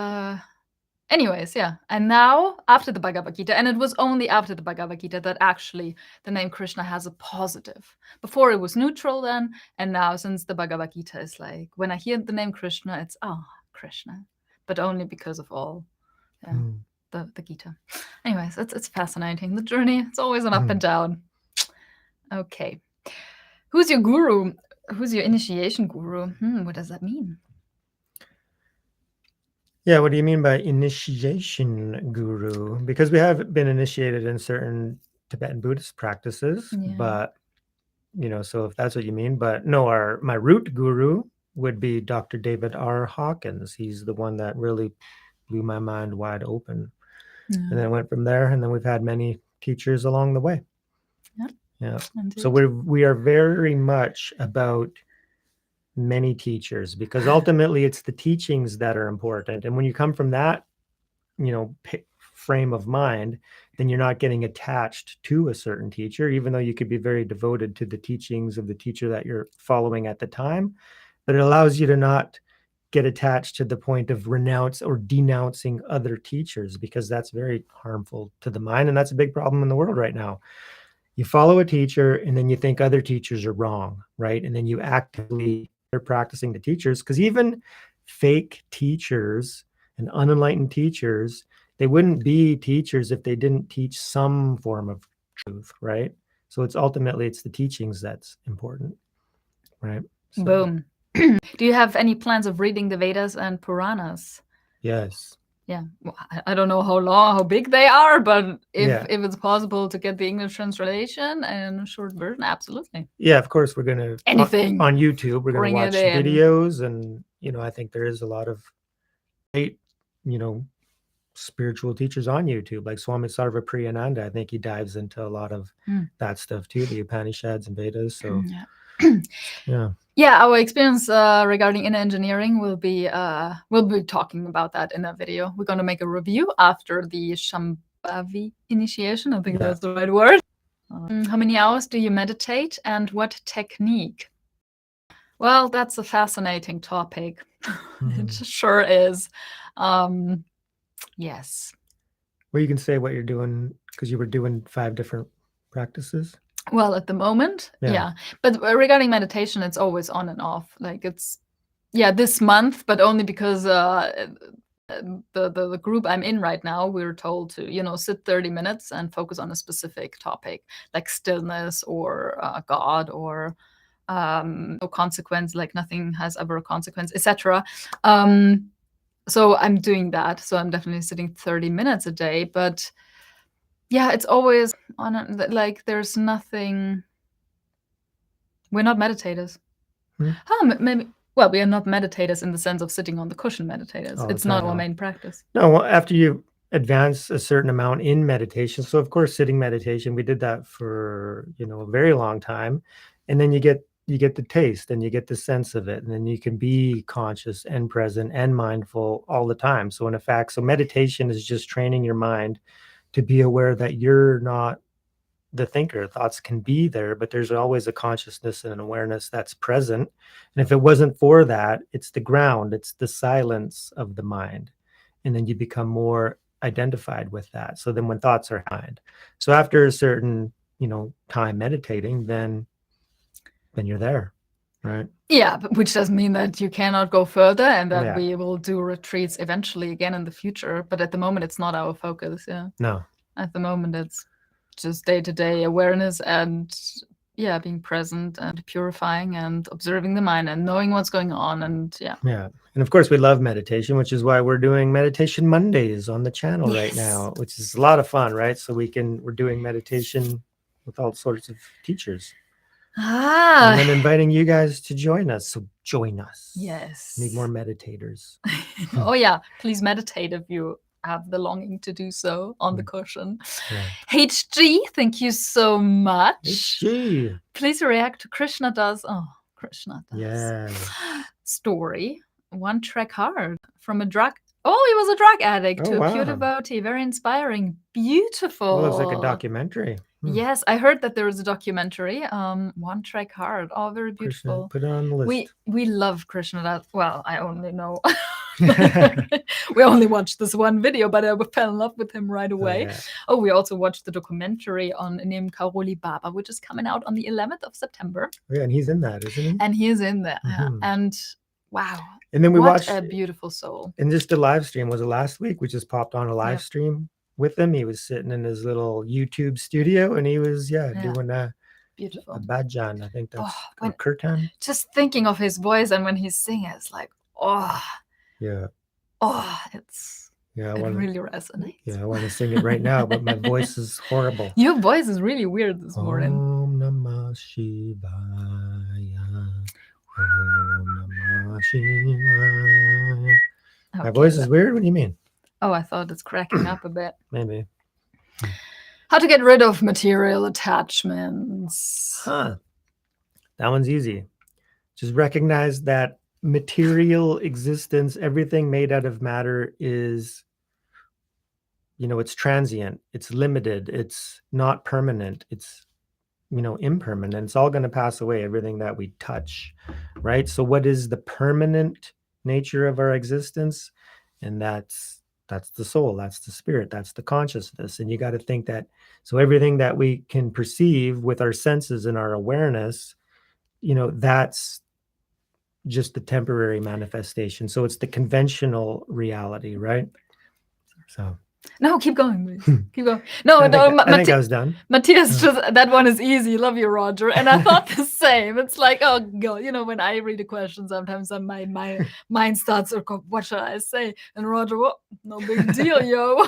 Anyways, and now after the Bhagavad Gita, and it was only after the Bhagavad Gita that actually the name Krishna has a positive. Before it was neutral then, and now since the Bhagavad Gita is like, when I hear the name Krishna, it's Krishna, but only because of all the Gita. Anyways, it's fascinating. The journey, it's always an up and down. Okay. Who's your guru? Who's your initiation guru? What does that mean? Yeah, what do you mean by initiation guru? Because we have been initiated in certain Tibetan Buddhist practices, but so if that's what you mean, but no, my root guru would be Dr. David R. Hawkins. He's the one that really blew my mind wide open. And then I went from there, and then we've had many teachers along the way. Yeah. Indeed. So we are very much about many teachers, because ultimately it's the teachings that are important. And when you come from that, frame of mind, then you're not getting attached to a certain teacher, even though you could be very devoted to the teachings of the teacher that you're following at the time. But it allows you to not get attached to the point of renounce or denouncing other teachers, because that's very harmful to the mind. And that's a big problem in the world right now. You follow a teacher, and then you think other teachers are wrong, right? And then you actively are practicing the teachers, because even fake teachers and unenlightened teachers, they wouldn't be teachers if they didn't teach some form of truth, right? So it's the teachings that's important, right? So, boom. Do you have any plans of reading the Vedas and Puranas? Yes. Yeah, well, I don't know how big they are, but if it's possible to get the English translation and a short version, absolutely. Yeah, of course, we're going to anything on YouTube. We're going to watch videos, and I think there is a lot of great, spiritual teachers on YouTube, like Swami Sarvapriyananda. I think he dives into a lot of that stuff too, the Upanishads and Vedas. So Yeah, our experience regarding inner engineering we'll be talking about that in a video. We're going to make a review after the Shambhavi initiation. I think that's the right word. How many hours do you meditate and what technique? Well, that's a fascinating topic. It sure is. Yes. Well, you can say what you're doing because you were doing 5 different practices. Well, at the moment, yeah. But regarding meditation, it's always on and off. Like it's, this month, but only because the group I'm in right now, we're told to, sit 30 minutes and focus on a specific topic, like stillness or God or no consequence, like nothing has ever a consequence, etc. So I'm doing that. So I'm definitely sitting 30 minutes a day, but yeah, it's always on, like there's nothing. We're not meditators. Maybe. Well, we are not meditators in the sense of sitting on the cushion meditators. It's not our main practice. No, well, after you advance a certain amount in meditation, so of course, sitting meditation, we did that for a very long time, and then you get the taste and you get the sense of it, and then you can be conscious and present and mindful all the time. So in fact, meditation is just training your mind to be aware that you're not the thinker. Thoughts can be there, but there's always a consciousness and an awareness that's present. And if it wasn't for that, it's the ground, it's the silence of the mind. And then you become more identified with that. So then when thoughts are behind, so after a certain, time meditating, then you're there, right? Yeah, but which doesn't mean that you cannot go further and that we will do retreats eventually again in the future. But at the moment, it's not our focus. Yeah. No. At the moment, it's just day-to-day awareness and being present and purifying and observing the mind and knowing what's going on. And and of course we love meditation, which is why we're doing Meditation Mondays on the channel right now, which is a lot of fun, right? So we're doing meditation with all sorts of teachers and then inviting you guys to join us. So join us. Yes, need more meditators. Oh yeah, please meditate if you have the longing to do so on the cushion. HG, thank you so much. HG, please react to Krishna does Yeah. story. One track hard from a drug. Oh, he was a drug addict to a pure wow. devotee. Very inspiring. Beautiful. Well, it's like a documentary. Yes, I heard that there is a documentary. One track hard. Oh, very beautiful. Krishna, put it on the list. We love Krishna Das. Well, I only know. We only watched this one video, but I fell in love with him right away. We also watched the documentary on Neem Karoli Baba, which is coming out on the 11th of September. Yeah, and he's in that, isn't he? And he is in there. And wow. And then we watched a beautiful soul. And just a live stream. Was it last week? We just popped on a live stream with him. He was sitting in his little YouTube studio and he was doing a beautiful a bhajan. I think that's a kirtan. Just thinking of his voice and when he's singing, it's like it really resonates. Yeah, I want to sing it right now, but my voice is horrible. Your voice is really weird this morning. Om Namah Shivaya. Om Namah Shivaya. My voice is weird? What do you mean? Oh, I thought it's cracking up a bit. Maybe. How to get rid of material attachments. That one's easy. Just recognize that material existence, everything made out of matter is, it's transient, it's limited, it's not permanent, it's, impermanent. It's all going to pass away, everything that we touch, right? So what is the permanent nature of our existence? And that's the soul, that's the spirit, that's the consciousness. And you got to think that, so everything that we can perceive with our senses and our awareness, that's just the temporary manifestation. So it's the conventional reality, right? So no, keep going, please. Keep going. No, I think I was done. Matthias, just that one is easy. Love you, Roger. And I thought the same. It's like, oh God, when I read a question, sometimes my mind starts to go, what should I say? And Roger, well, no big deal, yo.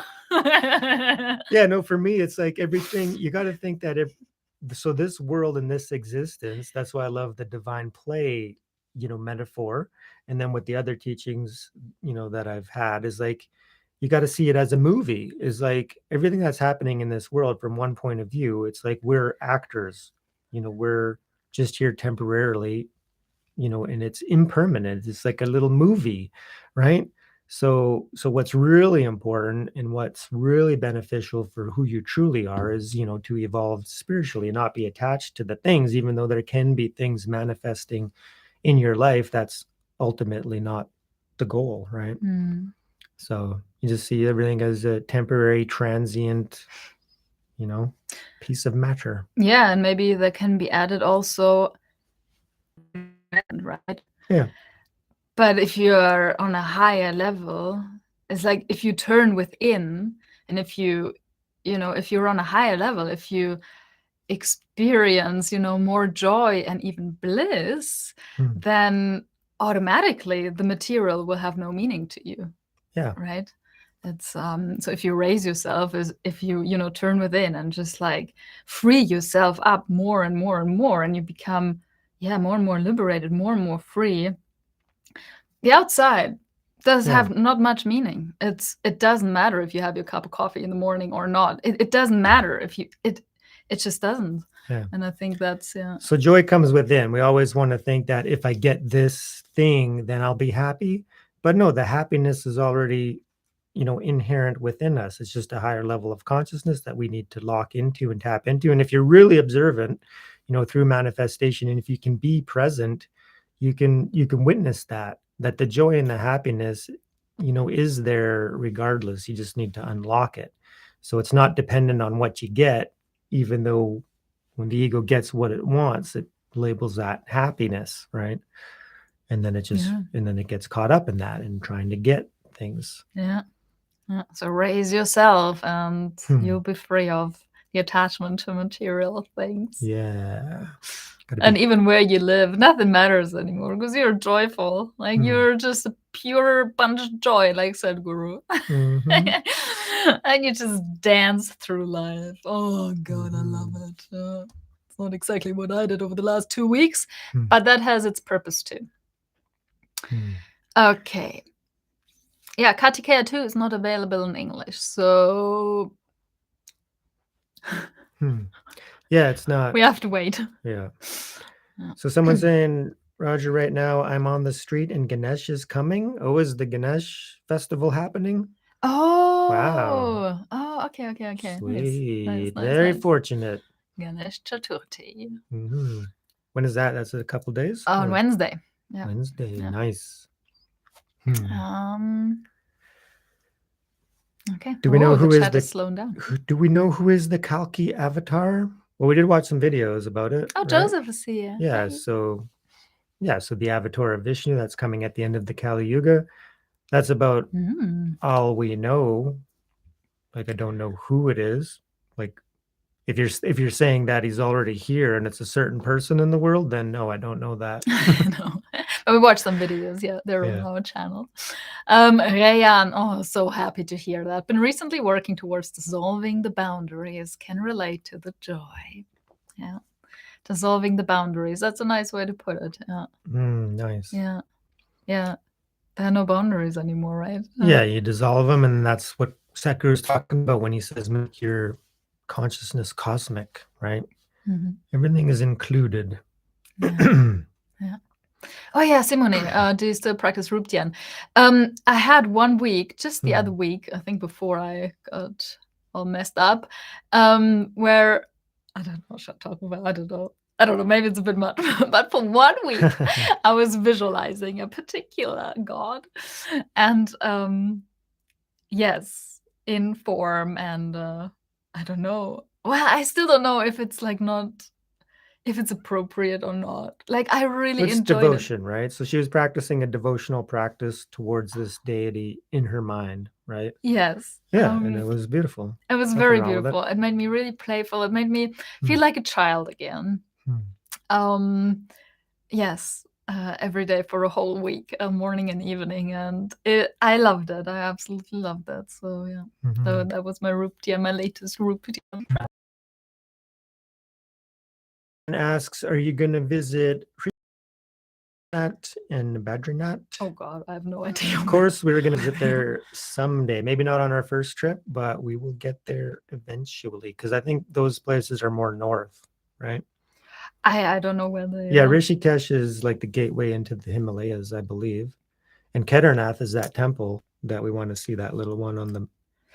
Yeah, no, for me, it's like everything. You got to think that so this world and this existence. That's why I love the divine play, metaphor. And then with the other teachings, that I've had is like, you got to see it as a movie. Is like everything that's happening in this world from one point of view. It's like we're actors, we're just here temporarily, and it's impermanent. It's like a little movie, right? So what's really important and what's really beneficial for who you truly are is, to evolve spiritually and not be attached to the things, even though there can be things manifesting in your life. That's ultimately not the goal, right? So you just see everything as a temporary, transient, piece of matter. Yeah, and maybe that can be added also, right? Yeah. But if you're on a higher level, it's like if you turn within, and if you're on a higher level, if you experience, more joy and even bliss, then automatically the material will have no meaning to you. Yeah. Right? It's so if you raise yourself, is if you turn within and just like free yourself up more and more and more, and you become more and more liberated, more and more free, the outside does have not much meaning. It doesn't matter if you have your cup of coffee in the morning or not. It doesn't matter if it just doesn't. Yeah. And I think that's So joy comes within. We always want to think that if I get this thing, then I'll be happy. But no, the happiness is already, inherent within us. It's just a higher level of consciousness that we need to lock into and tap into. And if you're really observant, through manifestation, and if you can be present, you can witness that the joy and the happiness, is there regardless. You just need to unlock it. So it's not dependent on what you get, even though when the ego gets what it wants, it labels that happiness, right? And then it gets caught up in that and trying to get things. Yeah. So raise yourself and you'll be free of the attachment to material things. Yeah. And even where you live, nothing matters anymore because you're joyful. Like you're just a pure bunch of joy, like Sadhguru. And you just dance through life. Oh God, I love it. It's not exactly what I did over the last 2 weeks, but that has its purpose too. Okay. Yeah, Kartikeya 2 is not available in English, so yeah, it's not. We have to wait. Yeah. So someone's saying, Roger, right now I'm on the street and Ganesh is coming. Oh, is the Ganesh festival happening? Oh. Wow. Oh, okay. Sweet. Nice. Very fortunate. Ganesh Chaturthi. When is that? That's a couple days? On Wednesday. Yeah. Wednesday. Yeah. Nice. Okay. Do we know who is is slowing down. Do we know who is the Kalki avatar? Well, we did watch some videos about it. Oh, right? Joseph is here. Yeah. Hey. So the avatar of Vishnu that's coming at the end of the Kali Yuga. That's about all we know. Like, I don't know who it is. Like, if you're saying that he's already here and it's a certain person in the world, then no, I don't know that. No. We watched some videos. Yeah, they're on our channel. Rayan, so happy to hear that. Been recently working towards dissolving the boundaries. Can relate to the joy. Yeah, dissolving the boundaries. That's a nice way to put it. Yeah. Nice. Yeah. There are no boundaries anymore, right? Yeah, you dissolve them, and that's what Sadhguru is talking about when he says make your consciousness cosmic, right? Everything is included. Yeah. Oh yeah, Simone, do you still practice RWPN? I had 1 week, just the other week, I think before I got all messed up, where I don't know what should I talk about. I don't know, maybe it's a bit much, but for 1 week I was visualizing a particular god, and yes, in form, and I don't know. Well, I still don't know if it's if it's appropriate or not. Like, I really enjoyed devotion, right? So she was practicing a devotional practice towards this deity in her mind, right? Yes. Yeah, and it was beautiful. It was very beautiful. It made me really playful. It made me feel like a child again. Yes. Every day for a whole week, morning and evening, and I loved it. I absolutely loved it. So yeah, so that was my RWPN, my latest RWPN. Asks, are you going to visit Krishna and Badrinath? Oh God, I have no idea. Of course, we were going to visit there someday. Maybe not on our first trip, but we will get there eventually because I think those places are more north, right? I don't know where they Yeah, are. Rishikesh is like the gateway into the Himalayas, I believe. And Kedarnath is that temple that we want to see, that little one on the...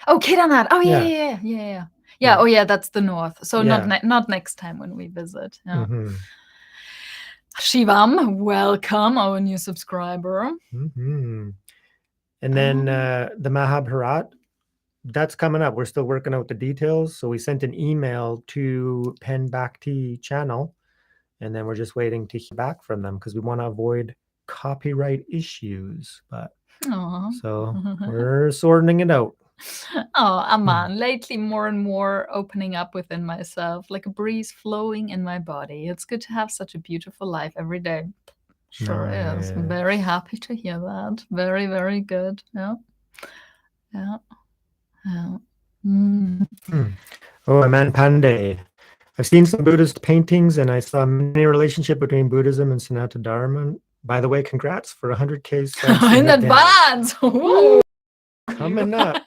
Oh, Kedarnath. Oh, Yeah. yeah. Yeah. Oh, yeah, that's the north. So Yeah. not next time when we visit. Yeah. Mhm. Shivam, welcome, our new subscriber. Mhm. And then the Mahabharat, that's coming up. We're still working out the details. So we sent an email to Pen Bhakti channel, and then we're just waiting to hear back from them because we want to avoid copyright issues. But Aw. so we're sorting it out. Oh, Aman, lately more and more opening up within myself, like a breeze flowing in my body. It's good to have such a beautiful life every day. Sure is. I'm Nice. very happy to hear that. Very, very good. Yeah. Mm. Oh, Aman Pandey. I've seen some Buddhist paintings and I saw many relationship between Buddhism and Sanatana Dharma. By the way, congrats for 100K subs In advance. Ooh. Coming up.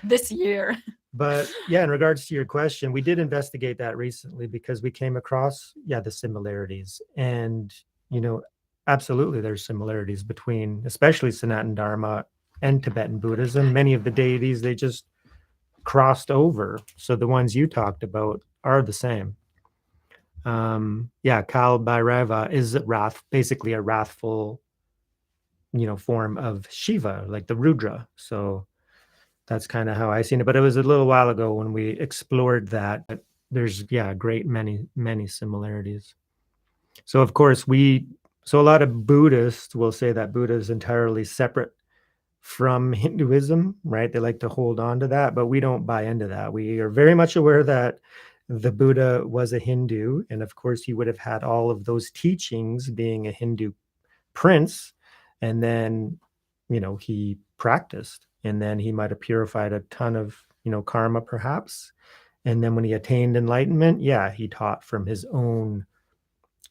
This year. But yeah, in regards to your question, we did investigate that recently because we came across, the similarities. And, absolutely there's similarities between, especially Sanatana Dharma and Tibetan Buddhism. Many of the deities, they just crossed over. So the ones you talked about are the same. Kal Bhairava is basically a wrathful, form of Shiva, like the Rudra. So that's kind of how I seen it. But it was a little while ago when we explored that. But there's many similarities. So of course so a lot of Buddhists will say that Buddha is entirely separate from Hinduism, right? They like to hold on to that, but we don't buy into that. We are very much aware that the Buddha was a Hindu, and of course he would have had all of those teachings being a Hindu prince, and then he practiced, and then he might have purified a ton of karma perhaps, and then when he attained enlightenment, he taught from his own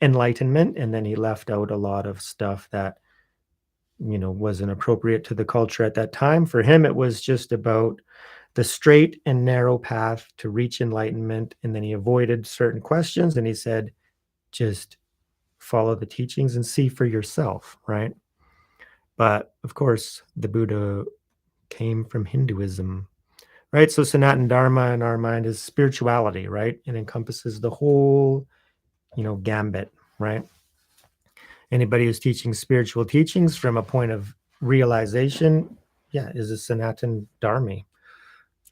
enlightenment, and then he left out a lot of stuff that wasn't appropriate to the culture at that time. For him, it was just about the straight and narrow path to reach enlightenment. And then he avoided certain questions and he said, just follow the teachings and see for yourself, right? But of course, the Buddha came from Hinduism, right? So Sanatana Dharma in our mind is spirituality, right? It encompasses the whole, gambit, right? Anybody who's teaching spiritual teachings from a point of realization, is a Sanatana Dharma.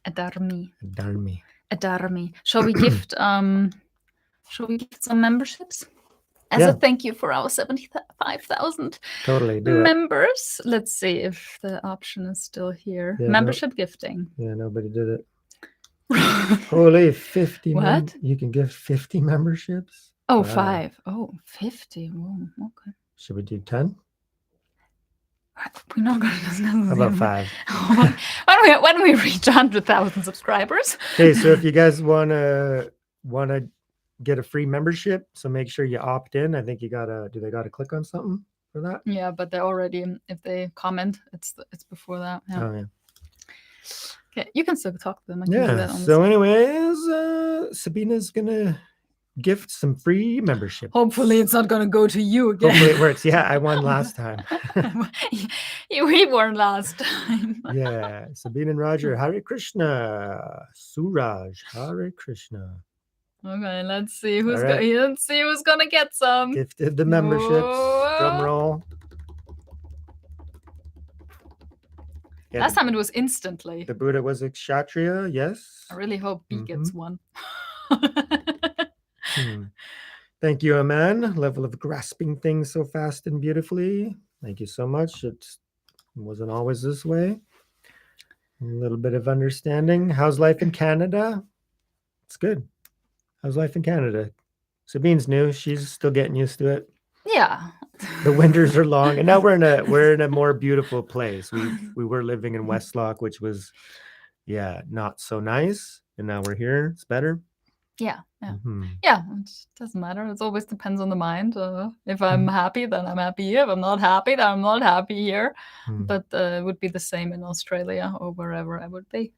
A dharmi. Dharma. A dharmi. Shall we gift some memberships? As a thank you for our 75,000 totally do members. It. Let's see if the option is still here. Membership gifting. Yeah, nobody did it. Holy 50. What? You can gift 50 memberships? Oh, wow. 5. Oh, 50. Whoa, okay. Should we do 10? We're not going to discuss How about 5? when we reach 100,000 subscribers. Okay, so if you guys want to get a free membership, so make sure you opt in. I think do they gotta click on something for that? Yeah, but they're already, if they comment, it's before that. Yeah. Oh yeah. Okay, you can still talk to them. I can do that on so anyways, Sabina's gonna gift some free membership. Hopefully it's not gonna go to you again. Hopefully it works. Yeah, I won last time. We won last time. Yeah, Sabine and Roger, Hare Krishna. Suraj, Hare Krishna. Okay, let's see who's gonna get some. Gifted the memberships. Whoa. Drum roll. Yeah, last time it was instantly. The Buddha was a Kshatriya, yes. I really hope B gets one. Thank you, Aman. Level of grasping things so fast and beautifully. Thank you so much. It wasn't always this way. A little bit of understanding. How's life in Canada? It's good. How's life in Canada? Sabine's new. She's still getting used to it. Yeah. The winters are long, and now we're in a more beautiful place. We were living in Westlock, which was not so nice, and now we're here. It's better. Yeah. Yeah, it doesn't matter. It always depends on the mind. If I'm happy, then I'm happy here. If I'm not happy, then I'm not happy here. But it would be the same in Australia or wherever I would be.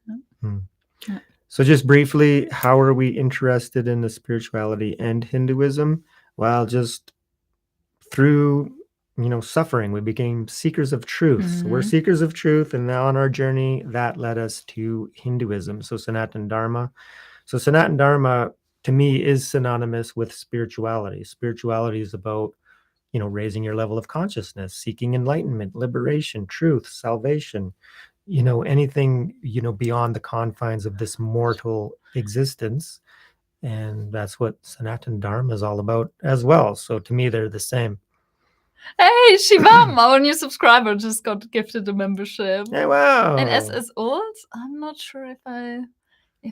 So just briefly, how are we interested in the spirituality and Hinduism? Well, just through, suffering, we became seekers of truth. So we're seekers of truth. And now on our journey, that led us to Hinduism. So Sanatana Dharma. So Sanatana Dharma, to me, is synonymous with spirituality. Spirituality is about, raising your level of consciousness, seeking enlightenment, liberation, truth, salvation, anything, beyond the confines of this mortal existence. And that's what Sanatana Dharma is all about as well. So to me, they're the same. Hey, Shivam, our new subscriber just got gifted a membership. Hey, wow. And as old, I'm not sure if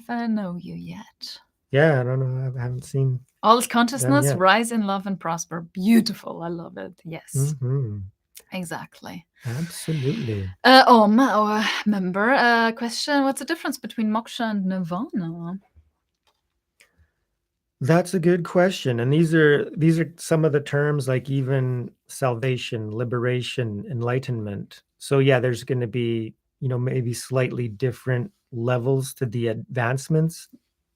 I know you yet. Yeah, I don't know. I haven't seen. All is consciousness, yet. rise in love and prosper. Beautiful. I love it. Yes. Mm-hmm. Exactly. Absolutely. Our member question: what's the difference between moksha and nirvana? That's a good question. And these are some of the terms, like even salvation, liberation, enlightenment. So yeah, there's going to be, maybe slightly different levels to the advancements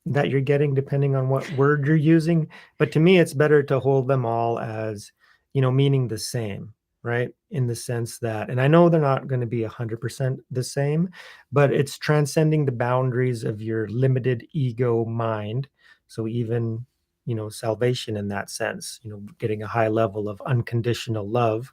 that you're getting depending on what word you're using. But to me, it's better to hold them all as, meaning the same, right? In the sense that, and I know they're not going to be 100% the same, but it's transcending the boundaries of your limited ego mind. So even, salvation in that sense, getting a high level of unconditional love.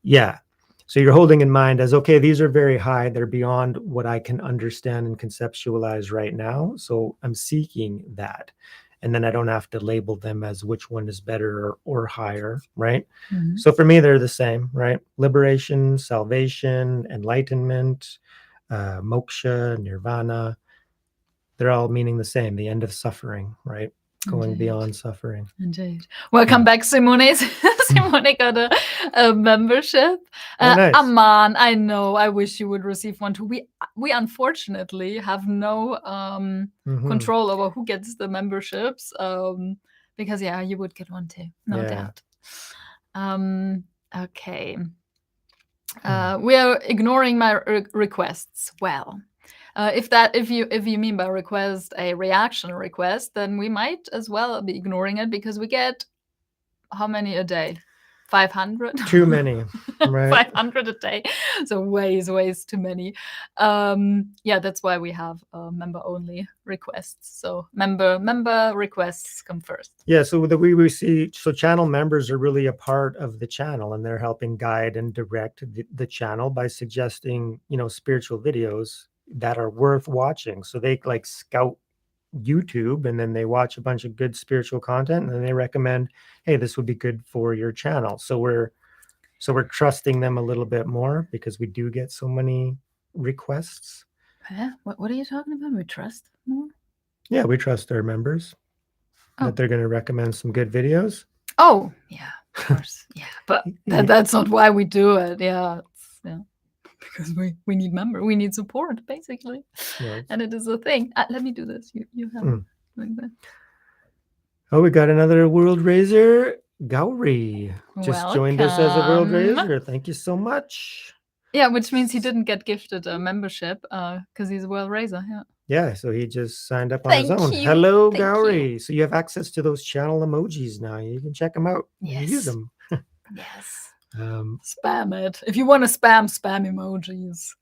Yeah. So you're holding in mind as, okay, these are very high. They're beyond what I can understand and conceptualize right now. So I'm seeking that. And then I don't have to label them as which one is better or higher, right? Mm-hmm. So for me, they're the same, right? Liberation, salvation, enlightenment, moksha, nirvana. They're all meaning the same, the end of suffering, right? Going Indeed. Beyond suffering. Indeed. Welcome back, Simone. Simone got a membership. Nice. Aman, I know. I wish you would receive one too. We unfortunately have no control over who gets the memberships. Because you would get one too, no doubt. Okay. We are ignoring my requests. Well. If you mean by request a reaction request, then we might as well be ignoring it, because we get how many a day? 500? Too many, right? 500 a day. So ways too many. That's why we have member-only requests. So member requests come first. Yeah, so we see, so channel members are really a part of the channel, and they're helping guide and direct the channel by suggesting, spiritual videos that are worth watching. So they like scout YouTube, and then they watch a bunch of good spiritual content, and then they recommend, hey, this would be good for your channel. So we're trusting them a little bit more, because we do get so many requests. What are you talking about? We trust more? Yeah, we trust our members that they're going to recommend some good videos. Oh, yeah, of course. Yeah, but that's not why we do it. Yeah. Because we need we need support, basically. Yes. And it is a thing. Let me do this. You have like that. Oh, we got another World Raiser. Gauri just joined us as a World Raiser. Thank you so much. Yeah, which means he didn't get gifted a membership because he's a World Raiser. Yeah, so he just signed up on his own. Hello, Gauri. So you have access to those channel emojis now. You can check them out. Yes. Use them. Yes. Spam it. If you want to spam emojis.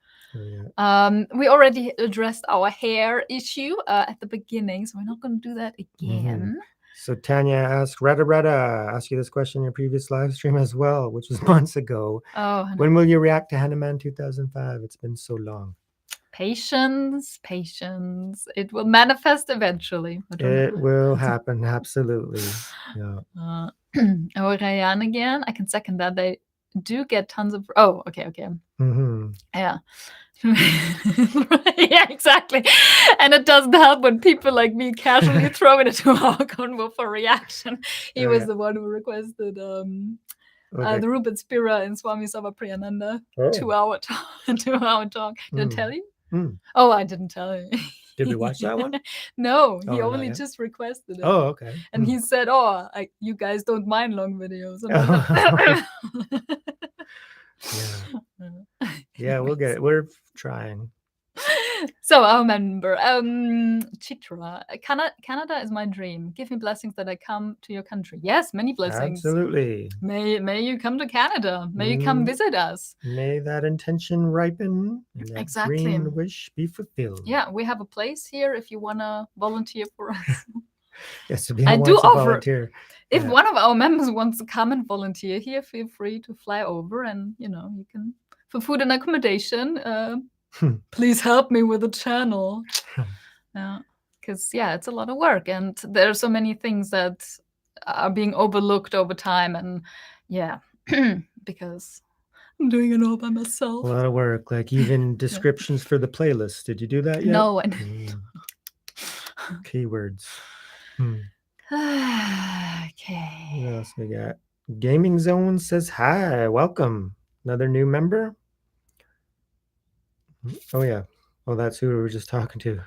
We already addressed our hair issue at the beginning, so we're not going to do that again. So Tanya asked, Retta, asked you this question in your previous live stream as well, which was months ago. Oh, when will you react to Hanuman 2005? It's been so long. Patience. It will manifest eventually. It will happen, absolutely. Yeah. Ryan again. I can second that. They do get tons of. Oh, okay. Yeah. Yeah, exactly. And it doesn't help when people like me casually throw it into our convo for reaction. He was the one who requested the Ruben Spira and Swami Savapriyananda 2 hour talk. 2 hour talk. Did I tell you? Oh, I didn't tell you. Did we watch that one? No, he only just requested it. Oh, okay. And he said, you guys don't mind long videos. Yeah, we'll get it. We're trying. So our member, Chitra, Canada is my dream. Give me blessings that I come to your country. Yes, many blessings. Absolutely. May you come to Canada. May you come visit us. May that intention ripen and that Exactly. green wish be fulfilled. Yeah, we have a place here if you want to volunteer for us. Yes, Sabine I wants do to offer- volunteer. If Yeah. one of our members wants to come and volunteer here, feel free to fly over and, you can, for food and accommodation, please help me with the channel. Yeah, because, it's a lot of work. And there are so many things that are being overlooked over time. And, because I'm doing it all by myself. A lot of work, like even descriptions for the playlist. Did you do that yet? No. Keywords. Okay. What else we got? Gaming Zone says hi, welcome. Another new member. Oh yeah. Oh, that's who we were just talking to.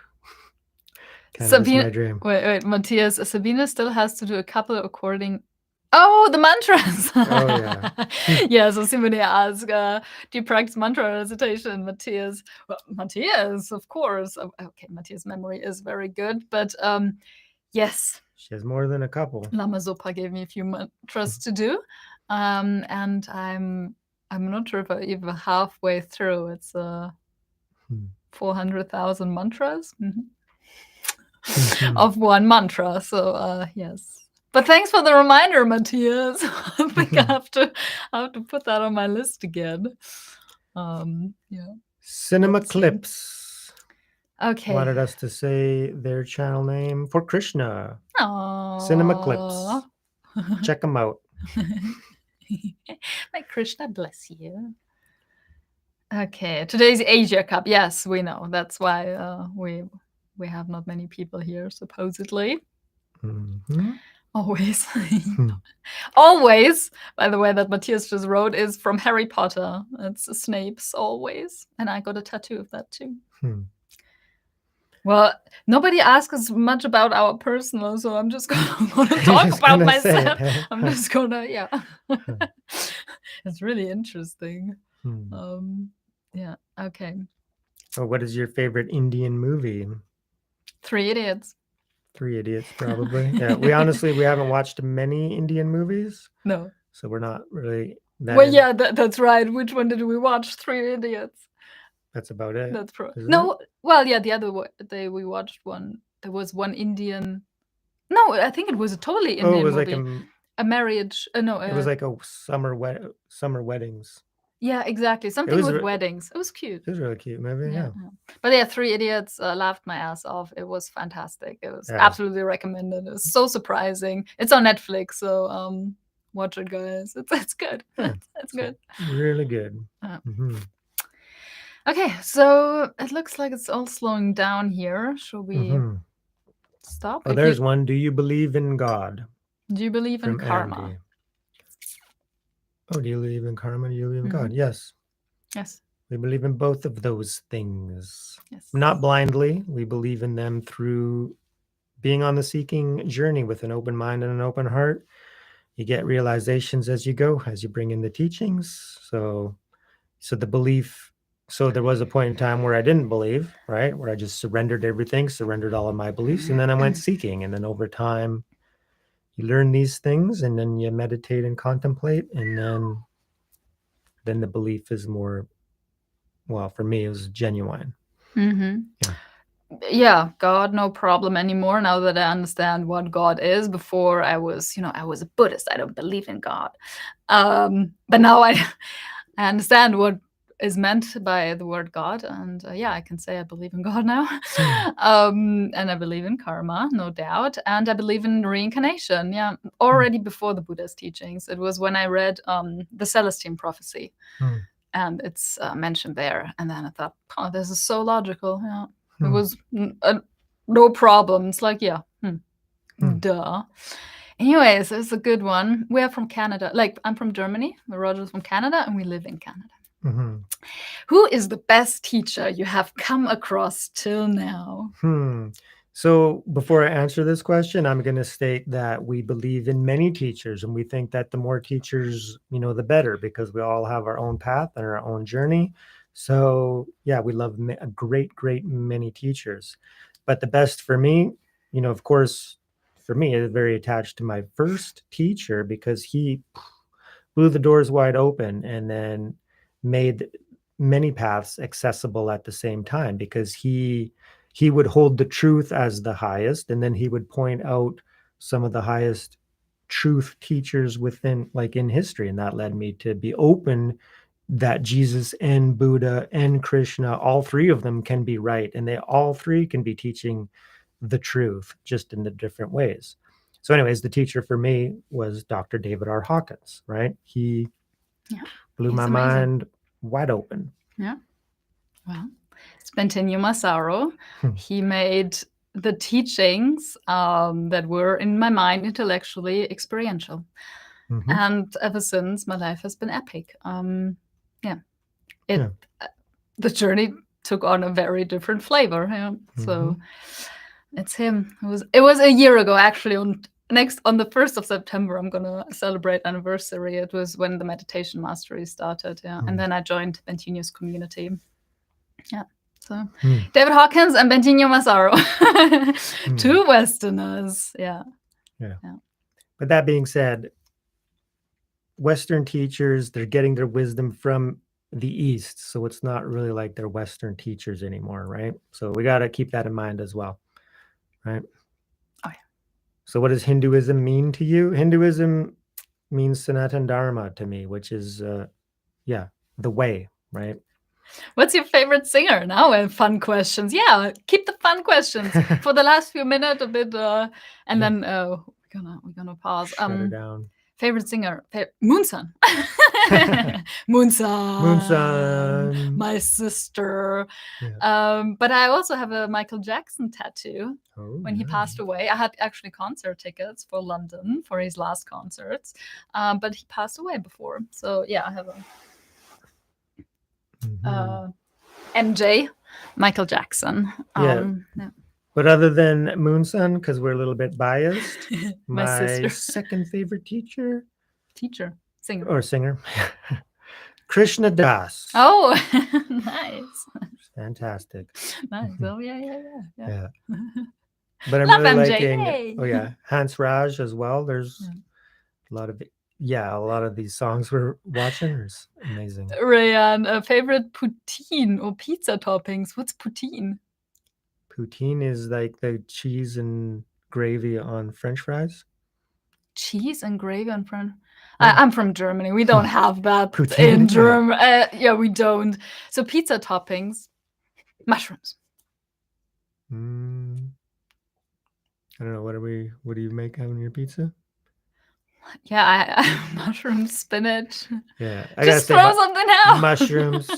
Canada's my dream. Wait, Matthias. Sabine still has to do a couple of recording. Oh, the mantras. Oh yeah. Yeah. So Simone asked, "Do you practice mantra recitation, Matthias?" Well, Matthias, of course. Okay, Matthias' memory is very good, but yes. She has more than a couple. Lama Zopa gave me a few mantras to do, and I'm not sure if I'm even halfway through. It's 400,000 mantras of one mantra. So yes. But thanks for the reminder, Matthias. I think I have to put that on my list again. Cinema Clips Okay. wanted us to say their channel name for Krishna. Aww. Cinema Clips. Check them out. May Krishna bless you. Okay, today's Asia Cup. Yes, we know. That's why we have not many people here, supposedly. Always. Always, by the way, that Matthias just wrote is from Harry Potter. It's Snape's always. And I got a tattoo of that too. Well, nobody asks us much about our personal, so I'm just going to talk about myself. I'm just going to, It's really interesting. Yeah, okay. Oh, what is your favorite Indian movie? 3 Idiots. 3 Idiots, probably. Yeah, we haven't watched many Indian movies. No. So we're not really that. Well, yeah, that's right. Which one did we watch? 3 Idiots. That's about it. That's no. Well, yeah, the other day we watched one. There was one Indian. No, I think it was a totally Indian it was movie. like a marriage. No, it was like a summer weddings. Yeah, exactly. Something with weddings. It was cute. It was really cute movie. Yeah. But yeah, 3 Idiots, laughed my ass off. It was fantastic. It was absolutely recommended. It was so surprising. It's on Netflix, so watch it, guys. It's good. It's good. Really good. Okay, so it looks like it's all slowing down here. Should we stop? Oh, there's one. Do you believe in God? Do you believe in karma? Andy. Oh, do you believe in karma? Do you believe in God? Yes. Yes. We believe in both of those things. Yes. Not blindly. We believe in them through being on the seeking journey with an open mind and an open heart. You get realizations as you go, as you bring in the teachings. So the belief. So there was a point in time where I didn't believe, right? Where I just surrendered everything, surrendered all of my beliefs. And then I went seeking. And then over time, you learn these things and then you meditate and contemplate. And then the belief is more, well, for me, it was genuine. Yeah, God, no problem anymore. Now that I understand what God is. Before I was a Buddhist. I don't believe in God. But now I understand what is meant by the word God, and I can say I believe in God now. And I believe in karma, no doubt, and I believe in reincarnation. Already before the Buddha's teachings. It was when I read the Celestine prophecy, and it's mentioned there, and then I thought, oh, this is so logical. It was no problem. It's like, duh. Anyways, it's a good one. We are from Canada. Like, I'm from Germany, Roger's from Canada, and we live in Canada. Who is the best teacher you have come across till now? So before I answer this question, I'm going to state that we believe in many teachers, and we think that the more teachers, the better, because we all have our own path and our own journey. So yeah, we love a great many teachers, but the best for me, of course, for me, is very attached to my first teacher because he blew the doors wide open and then made many paths accessible at the same time, because he would hold the truth as the highest, and then he would point out some of the highest truth teachers within, like, in history, and that led me to be open that Jesus and Buddha and Krishna, all three of them can be right, and they all three can be teaching the truth, just in the different ways. So anyways, the teacher for me was Dr. David R. Hawkins, right? He blew my mind wide open. Yeah. Well, Bentinho Massaro, he made the teachings that were, in my mind, intellectually experiential. Mhm. And ever since, my life has been epic. The journey took on a very different flavor. Yeah. So it's him. It was a year ago, actually. On the 1st of September, I'm gonna celebrate anniversary. It was when the meditation mastery started. Yeah, and then I joined Bentinho's community. Yeah. So David Hawkins and Bentinho Massaro, two Westerners. Yeah. But that being said, Western teachers, they're getting their wisdom from the East, so it's not really like they're Western teachers anymore, right? So we got to keep that in mind as well, right? Oh, yeah. So what does Hinduism mean to you? Hinduism means Sanatan Dharma to me, which is, the way, right? What's your favorite singer? Now we have fun questions. Yeah, keep the fun questions for the last few minutes a bit, and then we're gonna pause. Shut her down. Favorite singer, Moonsun. Moonsun, my sister. Yeah. But I also have a Michael Jackson tattoo. When he passed away, I had actually concert tickets for London for his last concerts, but he passed away before. So yeah, I have a MJ, Michael Jackson. Yeah. But other than Moonsun, because we're a little bit biased, my second favorite singer, Krishna Das. Oh, nice. Fantastic. Nice. Oh, yeah. But I'm Love really MJ. liking, Yay. Hans Raj as well. There's a lot of these songs we're watching are amazing. Rayan, favorite poutine or pizza toppings? What's poutine? Poutine is like the cheese and gravy on French fries. Cheese and gravy on French. I'm from Germany. We don't have that Poutine, in Germany. We don't. So pizza toppings, mushrooms. I don't know. What do you make on your pizza? Yeah, I mushrooms, spinach. Yeah, just throw something out. Mushrooms.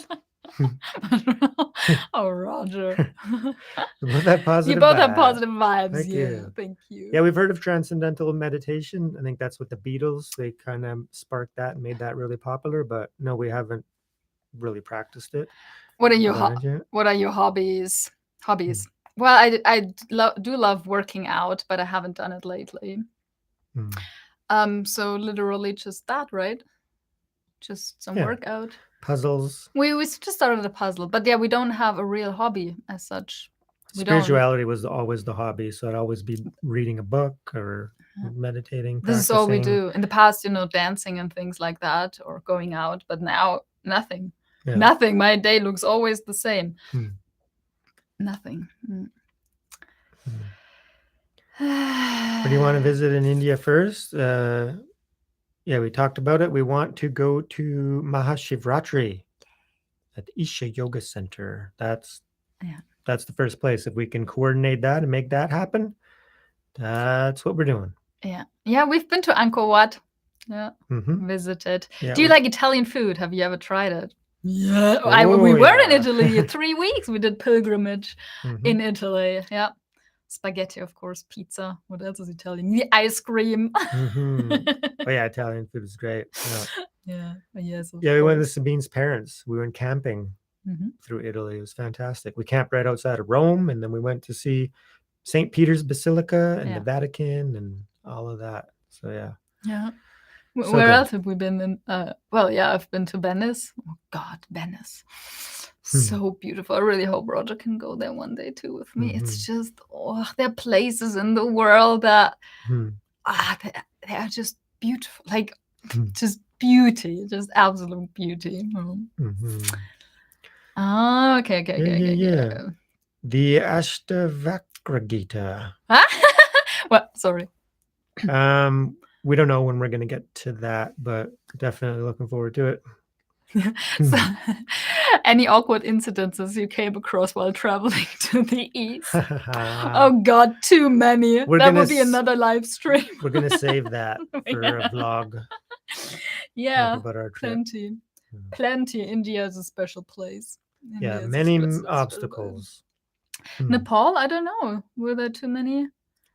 Oh, Roger. You both have positive vibes. Thank you. Yeah, we've heard of transcendental meditation. I think that's what the Beatles, they kind of sparked that and made that really popular. But no, we haven't really practiced it. What are your hobbies? Well, I do love working out, but I haven't done it lately. So literally just that, right? Just some workout. Puzzles. We just started a puzzle, but we don't have a real hobby as such. Spirituality was always the hobby, so I'd always be reading a book or meditating. This is all we do. In the past, dancing and things like that, or going out, but now nothing. Yeah. Nothing. My day looks always the same. Nothing. Where do you want to visit in India first? We talked about it. We want to go to Mahashivratri at Isha Yoga Center. That's the first place. If we can coordinate that and make that happen, that's what we're doing. Yeah, we've been to Angkor Wat. Yeah, visited. Yeah, do you like Italian food? Have you ever tried it? Yeah, we were in Italy 3 weeks. We did pilgrimage in Italy. Yeah. Spaghetti, of course, pizza. What else is Italian? The ice cream. Italian food is great. Yes. We went to Sabine's parents. We went camping through Italy. It was fantastic. We camped right outside of Rome, and then we went to see St. Peter's Basilica and the Vatican and all of that. So So Where good. else have we been? Well, yeah, I've been to Venice. Oh God, Venice, so beautiful. I really hope Roger can go there one day too with me. It's just, there are places in the world that they are just beautiful, like just beauty, just absolute beauty. Ah, okay. Yeah. The Ashtavakra Gita. Well, sorry. We don't know when we're going to get to that, but definitely looking forward to it. So, any awkward incidences you came across while traveling to the east? Oh God, too many. We're That gonna will be another live stream. We're going to save that for a vlog. Yeah, Talk about our trip. plenty. India is a special place. Yeah, India is a many special place. obstacles. Nepal, I don't know. Were there too many?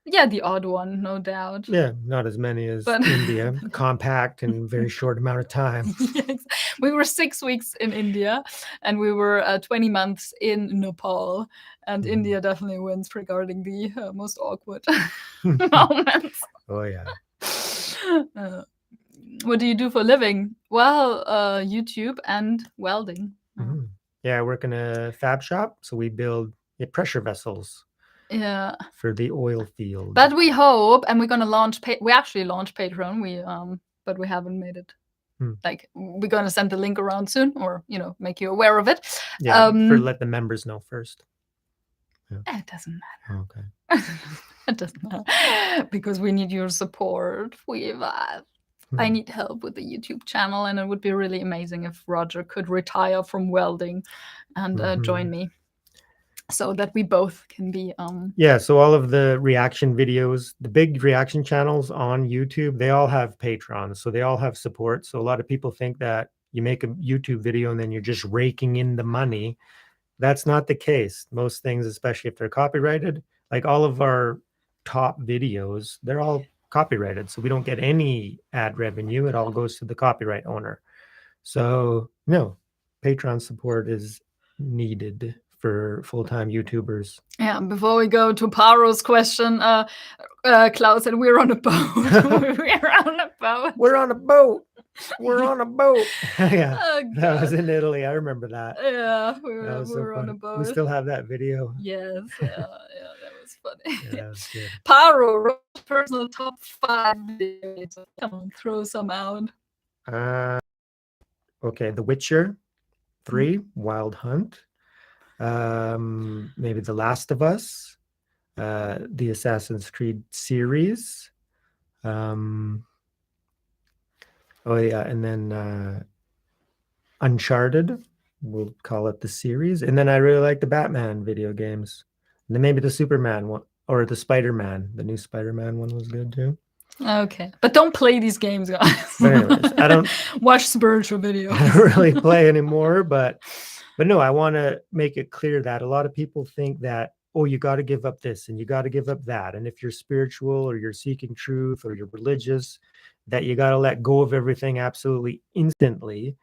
Yeah, the odd one, no doubt. Yeah, not as many as India. Compact in a very short amount of time. Yes. We were 6 weeks in India, and we were 20 months in Nepal. And India definitely wins regarding the most awkward moments. Oh yeah. What do you do for a living? Well, YouTube and welding. Yeah, I work in a fab shop, so we build pressure vessels. Yeah, for the oil field. But we hope, and we're gonna launch. We actually launched Patreon. But we haven't made it. Like, we're gonna send the link around soon, or make you aware of it. Yeah, let the members know first. Yeah. It doesn't matter. Okay. It doesn't matter because we need your support. I need help with the YouTube channel, and it would be really amazing if Roger could retire from welding and join me, so that we both can be yeah, so all of the reaction videos, the big reaction channels on YouTube, they all have patrons, so they all have support. So a lot of people think that you make a YouTube video and then you're just raking in the money. That's not the case. Most things, especially if they're copyrighted, like all of our top videos, they're all copyrighted, so we don't get any ad revenue. It all goes to the copyright owner. So no, Patreon support is needed for full-time YouTubers. Yeah, before we go to Paro's question, Klaus said we're on a boat. We're on a boat. We're on a boat. We're on a boat. Yeah, Oh, that was in Italy. I remember that. Yeah, we so were on a boat. We still have that video. Yes, yeah, that was funny. Yeah, that was good. Paro, personal top 5 videos. Come on, throw some out. Okay, The Witcher 3, Wild Hunt. Maybe The Last of Us, the Assassin's Creed series. Oh yeah, and then Uncharted, we'll call it the series. And then I really like the Batman video games. And then maybe the Superman one, or the Spider-Man. The new Spider-Man one was good too. Okay, but don't play these games, guys. But anyways, I don't watch spiritual videos. I don't really play anymore, but no, I want to make it clear that a lot of people think that, oh, you got to give up this and you got to give up that. And if you're spiritual or you're seeking truth or you're religious, that you got to let go of everything absolutely instantly.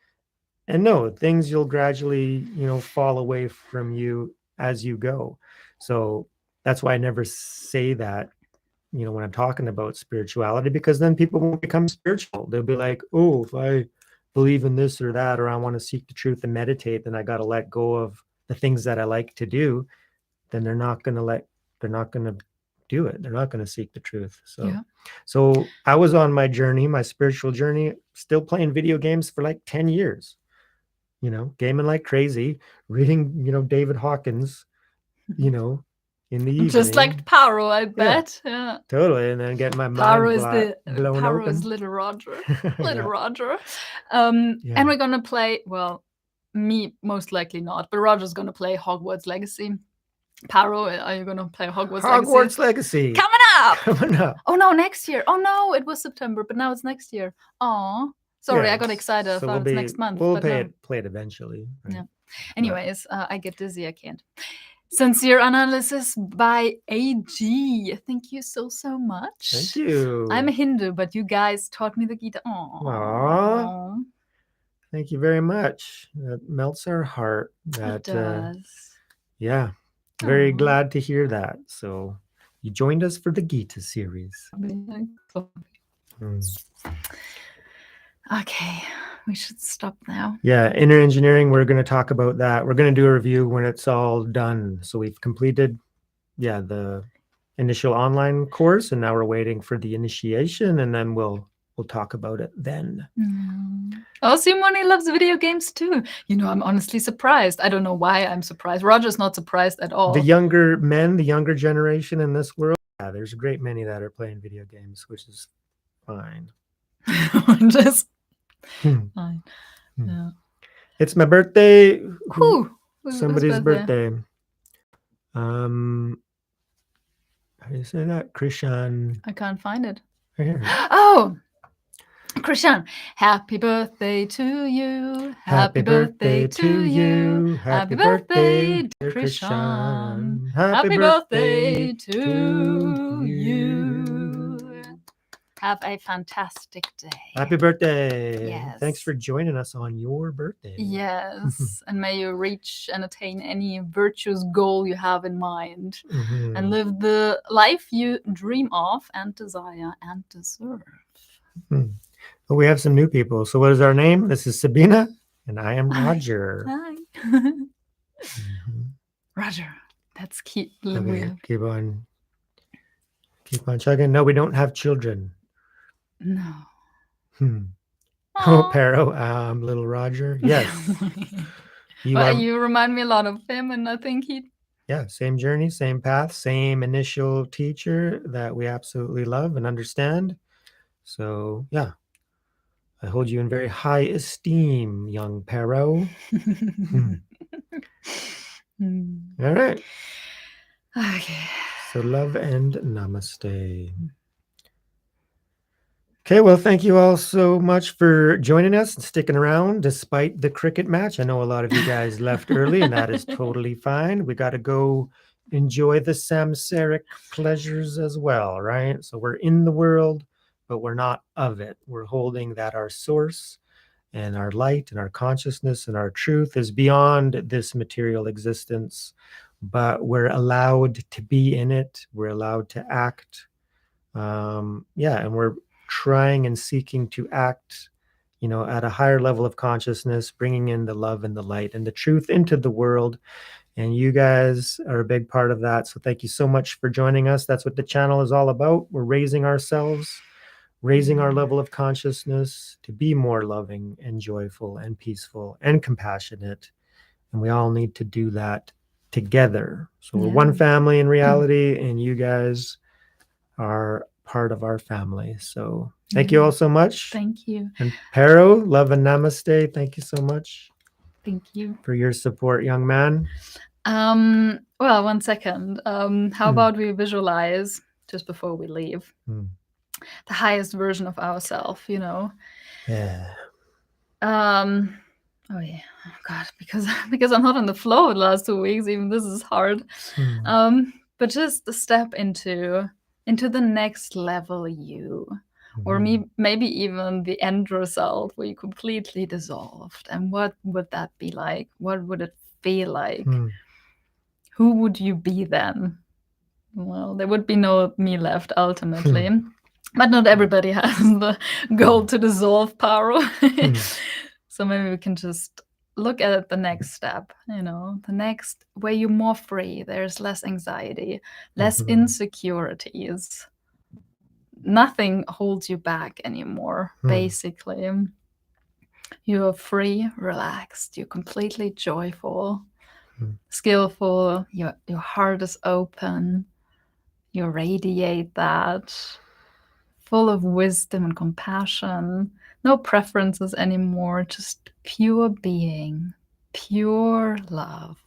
And no, things you'll gradually, fall away from you as you go. So that's why I never say that, when I'm talking about spirituality, because then people won't become spiritual. They'll be like, oh, if I believe in this or that, or I want to seek the truth and meditate, then I got to let go of the things that I like to do. Then they're not going to do it. They're not going to seek the truth. So I was on my journey, my spiritual journey, still playing video games for like 10 years, gaming like crazy, reading, David Hawkins, in the evening. Just like Paro, I bet. Yeah. Totally. And then get my mind blown Paro open. is little Roger. Roger. And we're gonna play, well, me most likely not, but Roger's gonna play Hogwarts Legacy. Paro, are you gonna play Hogwarts Legacy? Coming up. Oh no, next year. Oh no, it was September, but now it's next year. Oh, sorry, I got excited. I thought it's next month. We'll play it eventually. Right? Yeah. Anyways, I get dizzy. I can't. Sincere Analysis by AG. Thank you so much. Thank you. I'm a Hindu, but you guys taught me the Gita. Aww. Thank you very much. That melts our heart. It does. Yeah. Very glad to hear that. So you joined us for the Gita series. Okay, we should stop now. Yeah, inner engineering, we're going to talk about that. We're going to do a review when it's all done. So we've completed, the initial online course, and now we're waiting for the initiation, and then we'll talk about it then. Oh, Simone loves video games too. I'm honestly surprised. I don't know why I'm surprised. Roger's not surprised at all. The younger men, the younger generation in this world, there's a great many that are playing video games, which is fine. Just Hmm. fine. Hmm. Yeah. It's my birthday. Who's Somebody's birthday. How do you say that? Krishan. I can't find it. Right here. Oh, Krishan, happy birthday to you. Happy birthday to you. Happy birthday, dear Krishan. Happy birthday to you. Have a fantastic day. Happy birthday. Yes. Thanks for joining us on your birthday. Yes. And may you reach and attain any virtuous goal you have in mind. Mhm. And live the life you dream of and desire and deserve. Well, we have some new people. So what is our name? This is Sabina, and I am Roger. Hi. Mhm. Roger. That's cute. Okay, keep on chugging. No, we don't have children. No. Oh, Aw. Pero, little Roger. Yes. You remind me a lot of him, and I think Same journey, same path, same initial teacher that we absolutely love and understand. So, I hold you in very high esteem, young Pero. All right. Okay. So, love and namaste. Okay, well, thank you all so much for joining us and sticking around despite the cricket match. I know a lot of you guys left early, and that is totally fine. We got to go enjoy the samsaric pleasures as well, right? So we're in the world, but we're not of it. We're holding that our source and our light and our consciousness and our truth is beyond this material existence, but we're allowed to be in it. We're allowed to act. And we're trying and seeking to act, at a higher level of consciousness, bringing in the love and the light and the truth into the world. And you guys are a big part of that. So thank you so much for joining us. That's what the channel is all about. We're raising ourselves, raising our level of consciousness to be more loving and joyful and peaceful and compassionate. And we all need to do that together. So we're one family in reality, and you guys are part of our family. So thank you all so much. Thank you. And Pero, love and namaste. Thank you so much. Thank you For your support, young man. Well, 1 second. How about we visualize just before we leave the highest version of ourselves, Yeah. Oh yeah, oh God, because I'm not on the flow the last 2 weeks. Even this is hard. But just a step into the next level you, or maybe even the end result where you completely dissolved. And what would that be like? What would it feel like? Who would you be then? Well, there would be no me left ultimately. But not everybody has the goal to dissolve Paro. So maybe we can just look at the next step, the next where you're more free. There's less anxiety, less insecurities. Nothing holds you back anymore, basically. You're free, relaxed, you're completely joyful, skillful, your heart is open, you radiate that, full of wisdom and compassion, no preferences anymore, just pure being, pure love.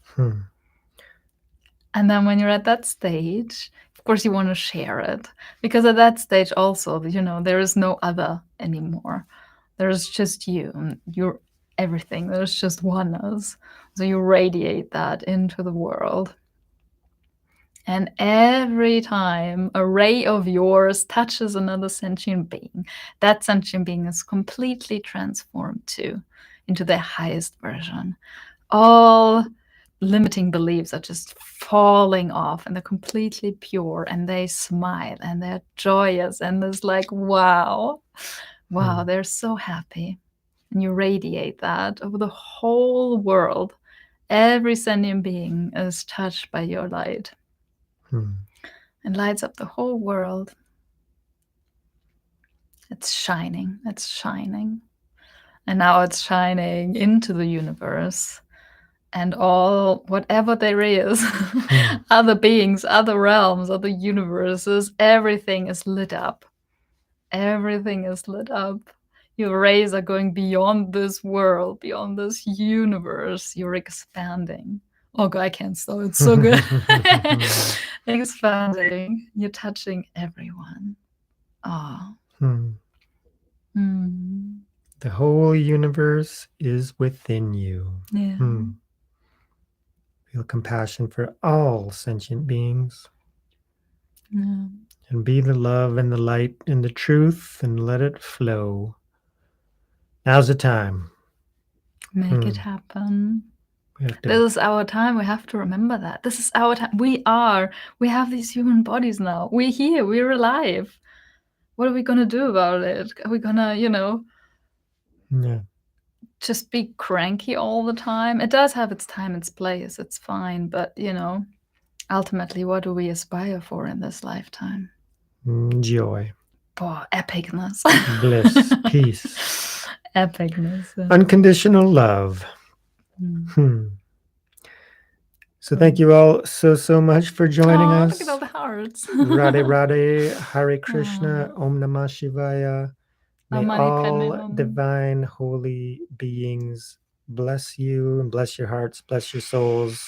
And then when you're at that stage, of course you want to share it, because at that stage also, there is no other anymore. There's just you, and you're everything. There's just oneness. So you radiate that into the world. And every time a ray of yours touches another sentient being, that sentient being is completely transformed too into their highest version. All limiting beliefs are just falling off, and they're completely pure, and they smile, and they're joyous, and it's like, wow, Wow, they're so happy. And you radiate that over the whole world. Every sentient being is touched by your light and lights up the whole world. It's shining. It's shining. And now it's shining into the universe. And all, whatever there is, other beings, other realms, other universes, everything is lit up. Everything is lit up. Your rays are going beyond this world, beyond this universe. You're expanding. Oh God, I can't stop. It's so good. Expanding. You're touching everyone. Oh. The whole universe is within you. Yeah. Feel compassion for all sentient beings. Yeah. And be the love and the light and the truth and let it flow. Now's the time. Make it happen. This is our time. We have to remember that. This is our time. We have these human bodies now. We're here. We're alive. What are we going to do about it? Are we going to, just be cranky all the time? It does have its time, its place. It's fine. But, ultimately, what do we aspire for in this lifetime? Joy. Epicness. Bliss. Peace. Epicness. Unconditional love. So thank you all so much for joining us. Look at all the hearts. Radhe Radhe, Hare Krishna, Om Namah Shivaya. May all divine holy beings bless you and bless your hearts, bless your souls.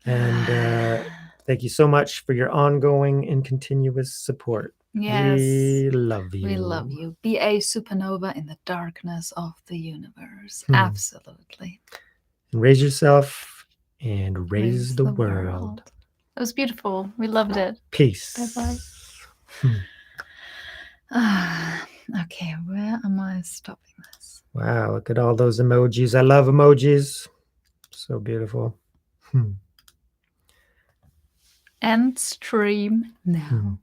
And thank you so much for your ongoing and continuous support. Yes. We love you. We love you. Be a supernova in the darkness of the universe. Absolutely. And raise yourself and raise the world. It was beautiful. We loved it. Peace. Bye-bye. Okay, where am I stopping this? Wow, look at all those emojis. I love emojis. So beautiful. End stream now.